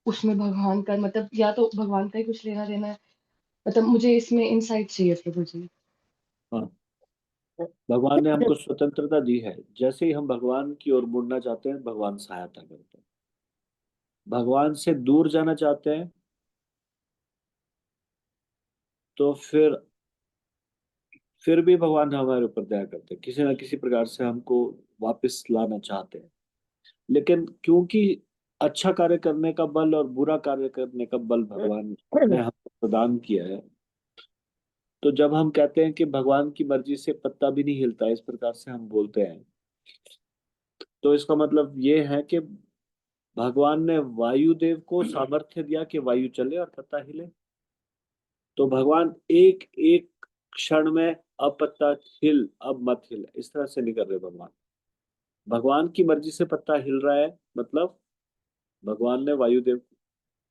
Speaker 2: उसमें भगवान का मतलब, या तो भगवान का ही कुछ लेना देना है। मतलब मुझे इसमें इंसाइट चाहिए प्रभु जी।
Speaker 1: हाँ, भगवान ने हमको स्वतंत्रता दी है। जैसे ही हम भगवान की ओर मुड़ना चाहते हैं, भगवान सहायता करते हैं। भगवान से दूर जाना चाहते हैं तो फिर भी भगवान हमारे ऊपर दया करते हैं, किसी ना किसी प्रकार से हमको वापस लाना चाहते हैं। लेकिन क्योंकि अच्छा कार्य करने का बल और बुरा कार्य करने का बल भगवान ने हमको प्रदान किया है, तो जब हम कहते हैं कि भगवान की मर्जी से पत्ता भी नहीं हिलता, इस प्रकार से हम बोलते हैं, तो इसका मतलब ये है कि भगवान ने वायुदेव को सामर्थ्य दिया कि वायु चले और पत्ता हिले। तो भगवान एक एक क्षण में अब पत्ता हिल, अब मत हिल, इस तरह से नहीं कर रहे भगवान। भगवान की मर्जी से पत्ता हिल रहा है, मतलब भगवान ने वायुदेव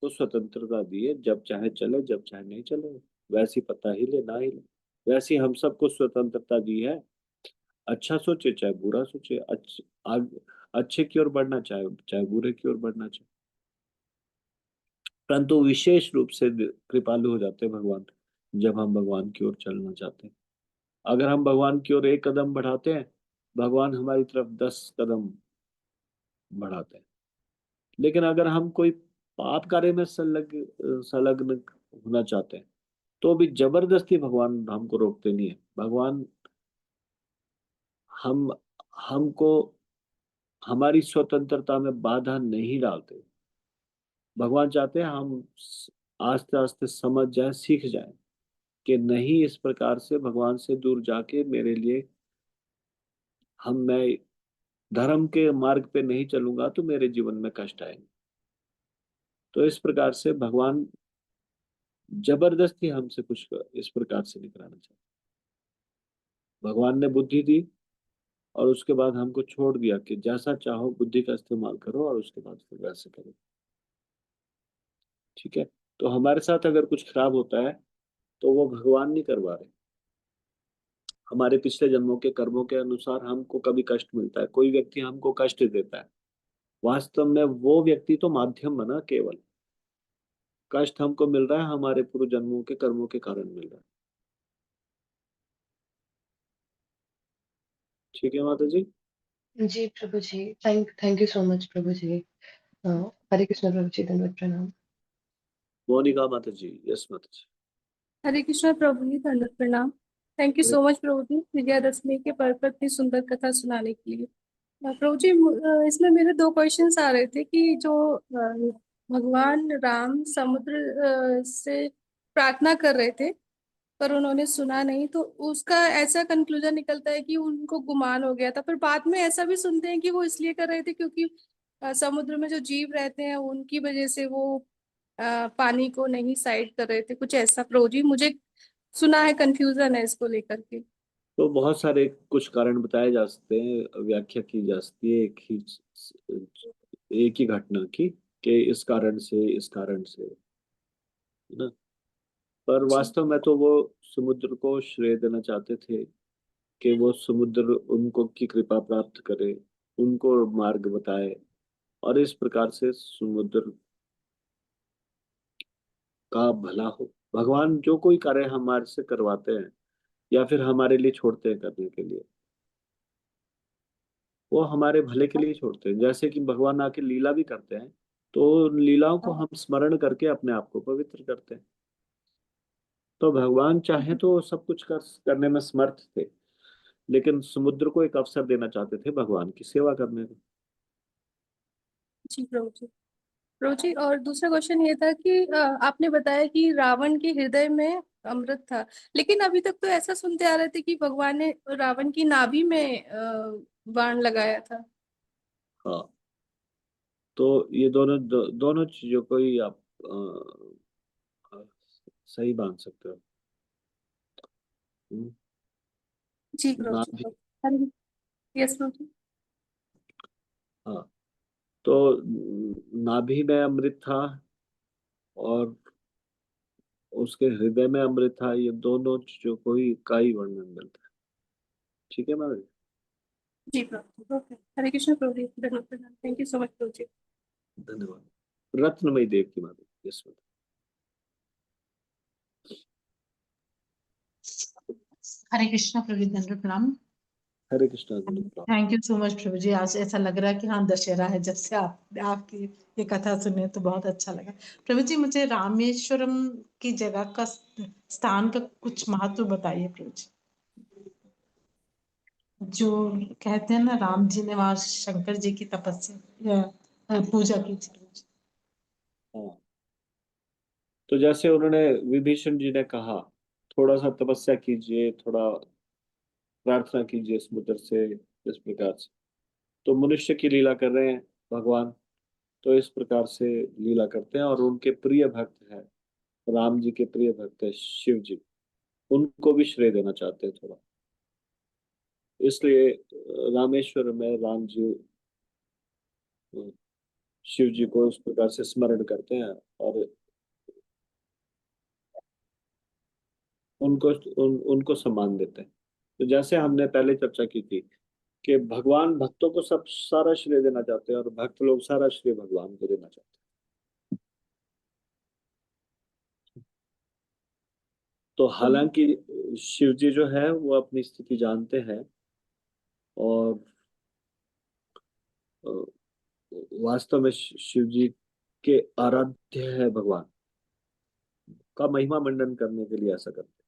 Speaker 1: को स्वतंत्रता दी है, जब चाहे चले जब चाहे नहीं चले, वैसी पत्ता हिले ना हिले। वैसी हम सबको स्वतंत्रता दी है। अच्छा सोचे चाहे बुरा सोचे, अच्छे की ओर बढ़ना चाहे चाहे बुरे की ओर बढ़ना चाहे। परंतु विशेष रूप से कृपालु हो जाते हैं भगवान जब हम भगवान की ओर चलना चाहते हैं। अगर हम भगवान की ओर एक कदम बढ़ाते हैं, भगवान हमारी तरफ 10 कदम बढ़ाते हैं। लेकिन अगर हम कोई पाप कार्य में संलग्न होना चाहते हैं, तो भी जबरदस्ती भगवान हमको रोकते नहीं है। भगवान हम हमको हमारी स्वतंत्रता में बाधा नहीं डालते। भगवान चाहते हैं हम आस्ते आस्ते समझ जाएं, सीख जाएं कि नहीं, इस प्रकार से भगवान से दूर जाके मेरे लिए मैं धर्म के मार्ग पे नहीं चलूंगा तो मेरे जीवन में कष्ट आएंगे। तो इस प्रकार से भगवान जबरदस्ती हमसे कुछ इस प्रकार से नहीं कराना चाहते। भगवान ने बुद्धि दी और उसके बाद हमको छोड़ दिया कि जैसा चाहो बुद्धि का इस्तेमाल करो, और उसके बाद फिर वैसे करो। ठीक है। तो हमारे साथ अगर कुछ खराब होता है तो वो भगवान नहीं करवा रहे। हमारे पिछले जन्मों के कर्मों के अनुसार हमको कभी कष्ट मिलता है, कोई व्यक्ति हमको कष्ट देता है। वास्तव में वो व्यक्ति तो माध्यम बना केवल। कष्ट हमको मिल रहा है हमारे पूर्व जन्मों के कर्मों के कारण मिल रहा है। ठीक है माता जी।
Speaker 2: जी प्रभु जी, थैंक यू सो मच प्रभु जी। हरे कृष्ण प्रभु जी, दंडवत प्रणाम।
Speaker 1: मोनिका माता जी, यस माता जी।
Speaker 3: हरे कृष्ण प्रभु जी, दंडवत प्रणाम। थैंक यू
Speaker 1: अरे,
Speaker 3: सो मच प्रभु जी, विजयादशमी के पर्व पर इतनी सुंदर कथा सुनाने के लिए। प्रभु जी, इसमें मेरे दो क्वेश्चंस आ रहे थे कि जो भगवान राम समुद्र से प्रार्थना कर रहे थे पर उन्होंने सुना नहीं, तो उसका ऐसा कंक्लूजन निकलता है कि उनको गुमान हो गया था, पर बाद में ऐसा भी सुनते हैं कि वो इसलिए कर रहे थे क्योंकि समुद्र में जो जीव रहते हैं उनकी वजह से वो पानी को नहीं साइड कर रहे थे, कुछ ऐसा। प्रभु जी, मुझे सुना है, कंफ्यूजन है इसको लेकर के।
Speaker 1: तो बहुत सारे कुछ कारण बताए जा सकते हैं, व्याख्या की जा सकती है एक ही घटना की, कि इस कारण से, इस कारण से, है ना। पर
Speaker 3: जी।
Speaker 1: वास्तव में तो वो समुद्र को श्रेय देना चाहते थे कि वो समुद्र उनको की कृपा प्राप्त करे, उनको मार्ग बताए, और इस प्रकार से समुद्र का भला हो। भगवान जो कोई कार्य हमारे से करवाते हैं या फिर हमारे लिए छोड़ते हैं करने के लिए, वो हमारे भले के लिए छोड़ते हैं। जैसे कि भगवान आके लीला भी करते हैं, तो उन लीलाओं को हम स्मरण करके अपने आप को पवित्र करते हैं। तो भगवान चाहे तो सब कुछ करने में समर्थ थे, लेकिन समुद्र को एक अवसर देना चाहते थे भगवान की सेवा करने का।
Speaker 3: जी प्रभु जी। प्रभु जी, और दूसरा क्वेश्चन ये था कि आपने बताया कि रावण के हृदय में अमृत था, लेकिन अभी तक तो ऐसा सुनते आ रहे थे कि भगवान ने रावण की नाभि में बाण लगाया था।
Speaker 1: हाँ। तो ये दोनों चीजों को ही आप अ, सही मान सकते हो। हम्म,
Speaker 3: जी प्रभु
Speaker 1: ना
Speaker 3: जी।
Speaker 1: भी।
Speaker 3: यस प्रभु जी।
Speaker 1: हाँ। तो नाभि में अमृत था और उसके हृदय में अमृत था, ये दोनों चीजों को ही का ही वर्णन मिलता है। ठीक है मैम।
Speaker 3: जी प्रभु जी, ओके। हरे कृष्ण प्रभु जी, धन्यवाद। थैंक यू सो मच प्रभु जी।
Speaker 1: धन्यवाद। रत्नमयी देव की माता, यस मैम।
Speaker 4: हरे कृष्णा प्रभु, दंड प्रणाम।
Speaker 1: हरे Krishna ji.
Speaker 4: Thank you so much प्रभु जी। आज ऐसा लग रहा है कि हाँ दशहरा है, जब से आपकी ये कथा सुने तो बहुत अच्छा लगा। प्रभु जी, मुझे रामेश्वरम की जगह का स्थान का कुछ महत्व बताइए प्रभु जी। जो कहते हैं ना, राम जी ने वहां शंकर जी की तपस्या पूजा की थी प्रभु जी।
Speaker 1: हाँ। तो जैसे उन्होंने विभीषण जी ने कहा, थोड़ा सा तपस्या कीजिए, थोड़ा प्रार्थना कीजिए समुद्र से, इस प्रकार से। तो मनुष्य की लीला कर रहे हैं भगवान, तो इस प्रकार से लीला करते हैं। और उनके प्रिय भक्त हैं, राम जी के प्रिय भक्त है शिव जी, उनको भी श्रेय देना चाहते हैं थोड़ा। इसलिए रामेश्वर में राम जी शिव जी को इस प्रकार से स्मरण करते हैं, और उनको सम्मान देते हैं। तो जैसे हमने पहले चर्चा की थी कि भगवान भक्तों को सब सारा श्रेय देना चाहते हैं, और भक्त लोग सारा श्रेय भगवान को देना चाहते तो हालांकि शिव जी जो है वो अपनी स्थिति जानते हैं, और अ, वास्तव में शिव जी के आराध्य है भगवान, का महिमा मंडन करने के लिए ऐसा करते हैं।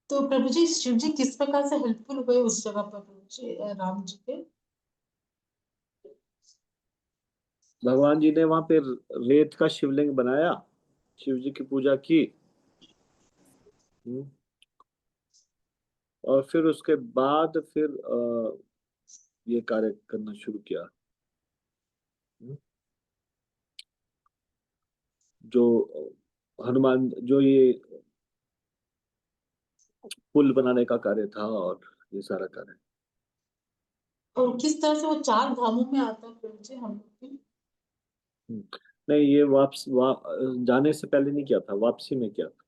Speaker 4: तो प्रभु जी शिव जी किस प्रकार से हेल्पफुल हुए उस जगह पर प्रभु जी राम जी के?
Speaker 1: भगवान जी ने वहां पे रेत का शिवलिंग बनाया, शिव जी की पूजा की। हम्म, और फिर उसके बाद फिर ये कार्य करना शुरू किया। हम्म, जो हनुमान, जो ये पुल बनाने का कार्य था, और ये सारा कार्य।
Speaker 4: और किस तरह से वो 4 धामों में आता है प्रभु जी हम लोग की?
Speaker 1: हम्म, नहीं, ये जाने से पहले नहीं किया था, वापसी में किया था।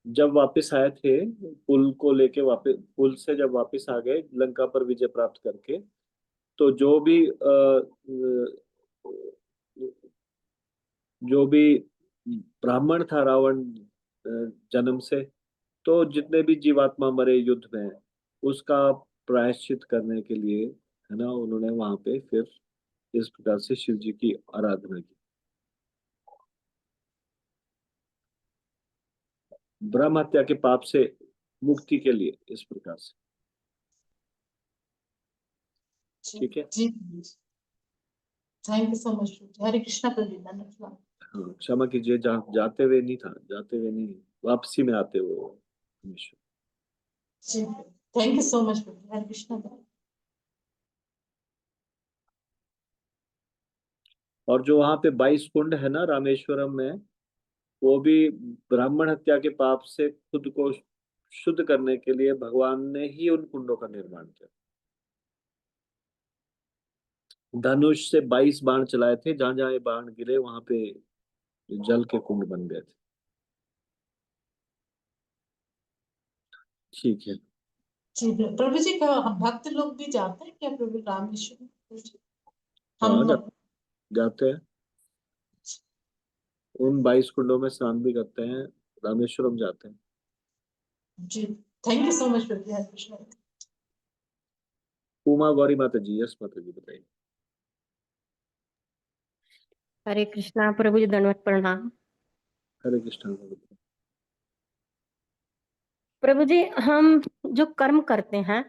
Speaker 1: जब वापस आए थे, पुल को लेके वापस, पुल से जब वापस आ गए लंका पर विजय प्राप्त करके, तो जो भी ब्राह्मण था रावण जन्म से, तो जितने भी जीवात्मा मरे युद्ध में, उसका प्रायश्चित करने के लिए, है ना, उन्होंने वहां पे फिर इस प्रकार से शिव जी की आराधना की, ब्रह्म हत्या के पाप से मुक्ति के लिए, इस प्रकार से। ठीक है।
Speaker 4: जी थैंक यू सो मच। हरे कृष्णा प्रभु जी धन्यवाद।
Speaker 1: हाँ, क्षमा कीजिए, जाते हुए नहीं था, जाते हुए नहीं, वापसी में आते हुए हमेशा।
Speaker 4: जी थैंक यू सो मच प्रभु जी। हरे कृष्णा।
Speaker 1: और जो वहां पे 22 कुंड है ना रामेश्वरम में, वो भी ब्राह्मण हत्या के पाप से खुद को शुद्ध करने के लिए भगवान ने ही उन कुंडों का निर्माण किया। धनुष से 22 बाण चलाए थे, जहां जहां ये बाण गिरे वहां पे जल के कुंड बन गए थे। ठीक है।
Speaker 4: जी प्रभु जी का भक्त लोग भी जाते हैं क्या प्रभु रामेश्वर प्रभु जी?
Speaker 1: हाँ,
Speaker 4: हम
Speaker 1: जाते हैं, उन 22 कुंडों में स्नान भी करते हैं, रामेश्वरम जाते हैं।
Speaker 4: जी थैंक यू सो मच प्रभु जी। हरे कृष्णा।
Speaker 1: उमा गौरी माता जी, यस माता जी, बताइए।
Speaker 5: हरे कृष्णा प्रभु जी दंडवत प्रणाम।
Speaker 1: हरे कृष्ण।
Speaker 5: प्रभु जी हम जो कर्म करते हैं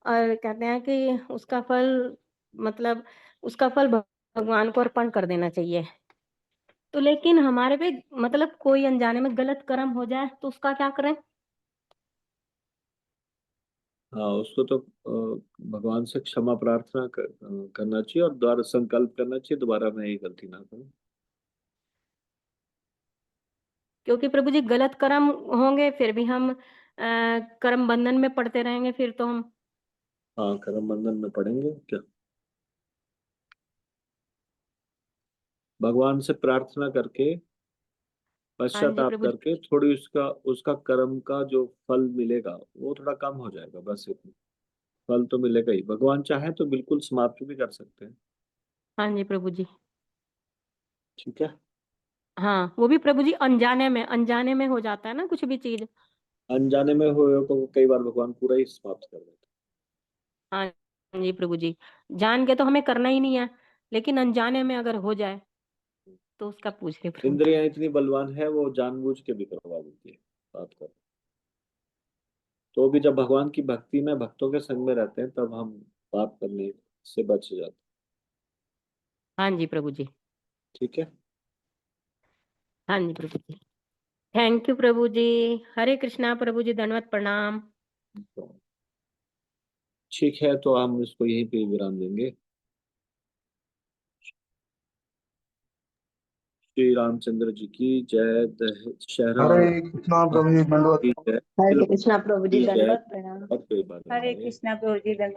Speaker 5: और कहते हैं कि उसका फल, मतलब उसका फल भगवान को अर्पण कर देना चाहिए, तो लेकिन हमारे पे मतलब कोई अनजाने में गलत कर्म हो जाए तो उसका क्या करें?
Speaker 1: हाँ, उसको तो भगवान से क्षमा प्रार्थना करना चाहिए, और द्वारा संकल्प करना चाहिए दोबारा मैं ये गलती ना करूं।
Speaker 5: क्योंकि प्रभु जी गलत कर्म होंगे फिर भी हम कर्म बंधन में पड़ते रहेंगे, फिर तो हम।
Speaker 1: हाँ, कर्म बंधन में पड़ेंगे क्या। भगवान से प्रार्थना करके,
Speaker 5: हाँ जी
Speaker 1: पश्चाताप
Speaker 5: प्रभु जी।
Speaker 1: करके, थोड़ी उसका उसका कर्म का जो फल मिलेगा वो थोड़ा कम हो जाएगा, बस इतना। फल तो मिलेगा ही, भगवान चाहे तो बिल्कुल समाप्त भी कर सकते हैं।
Speaker 5: हाँ जी प्रभु जी।
Speaker 1: ठीक है।
Speaker 5: हाँ, वो भी प्रभु जी अनजाने में हो जाता है ना कुछ भी चीज।
Speaker 1: अनजाने में हो तो कई बार भगवान पूरा ही समाप्त कर देते
Speaker 5: हाँ जी प्रभु जी। जान के तो हमें करना ही नहीं है, लेकिन अनजाने में अगर हो जाए तो उसका पूछ रहे
Speaker 1: हैं।
Speaker 5: प्रभु जी।
Speaker 1: इंद्रियां इतनी बलवान है, वो जानबूझ के भी करवा देती है, बात कर। तो भी जब भगवान की भक्ति में, भक्तों के संग में रहते हैं, तब हम पाप करने से बच जाते हैं।
Speaker 5: हाँ जी प्रभु जी।
Speaker 1: ठीक है।
Speaker 5: हाँ जी प्रभु जी। थैंक यू प्रभु जी। हरे कृष्णा प्रभु जी दंडवत प्रणाम।
Speaker 1: तो ठीक है, तो हम इसको यहीं पे विराम देंगे। श्री रामचंद्र जी की जय। शहरा
Speaker 6: हरे कृष्णा प्रभु जी दंडवत
Speaker 1: की जय।
Speaker 7: हरे कृष्णा प्रभु जी
Speaker 1: की जय।
Speaker 7: दंडवत प्रणाम।
Speaker 1: और कोई बात
Speaker 7: हरे
Speaker 1: नहीं है।
Speaker 7: कृष्णा प्रभु जी दंडवत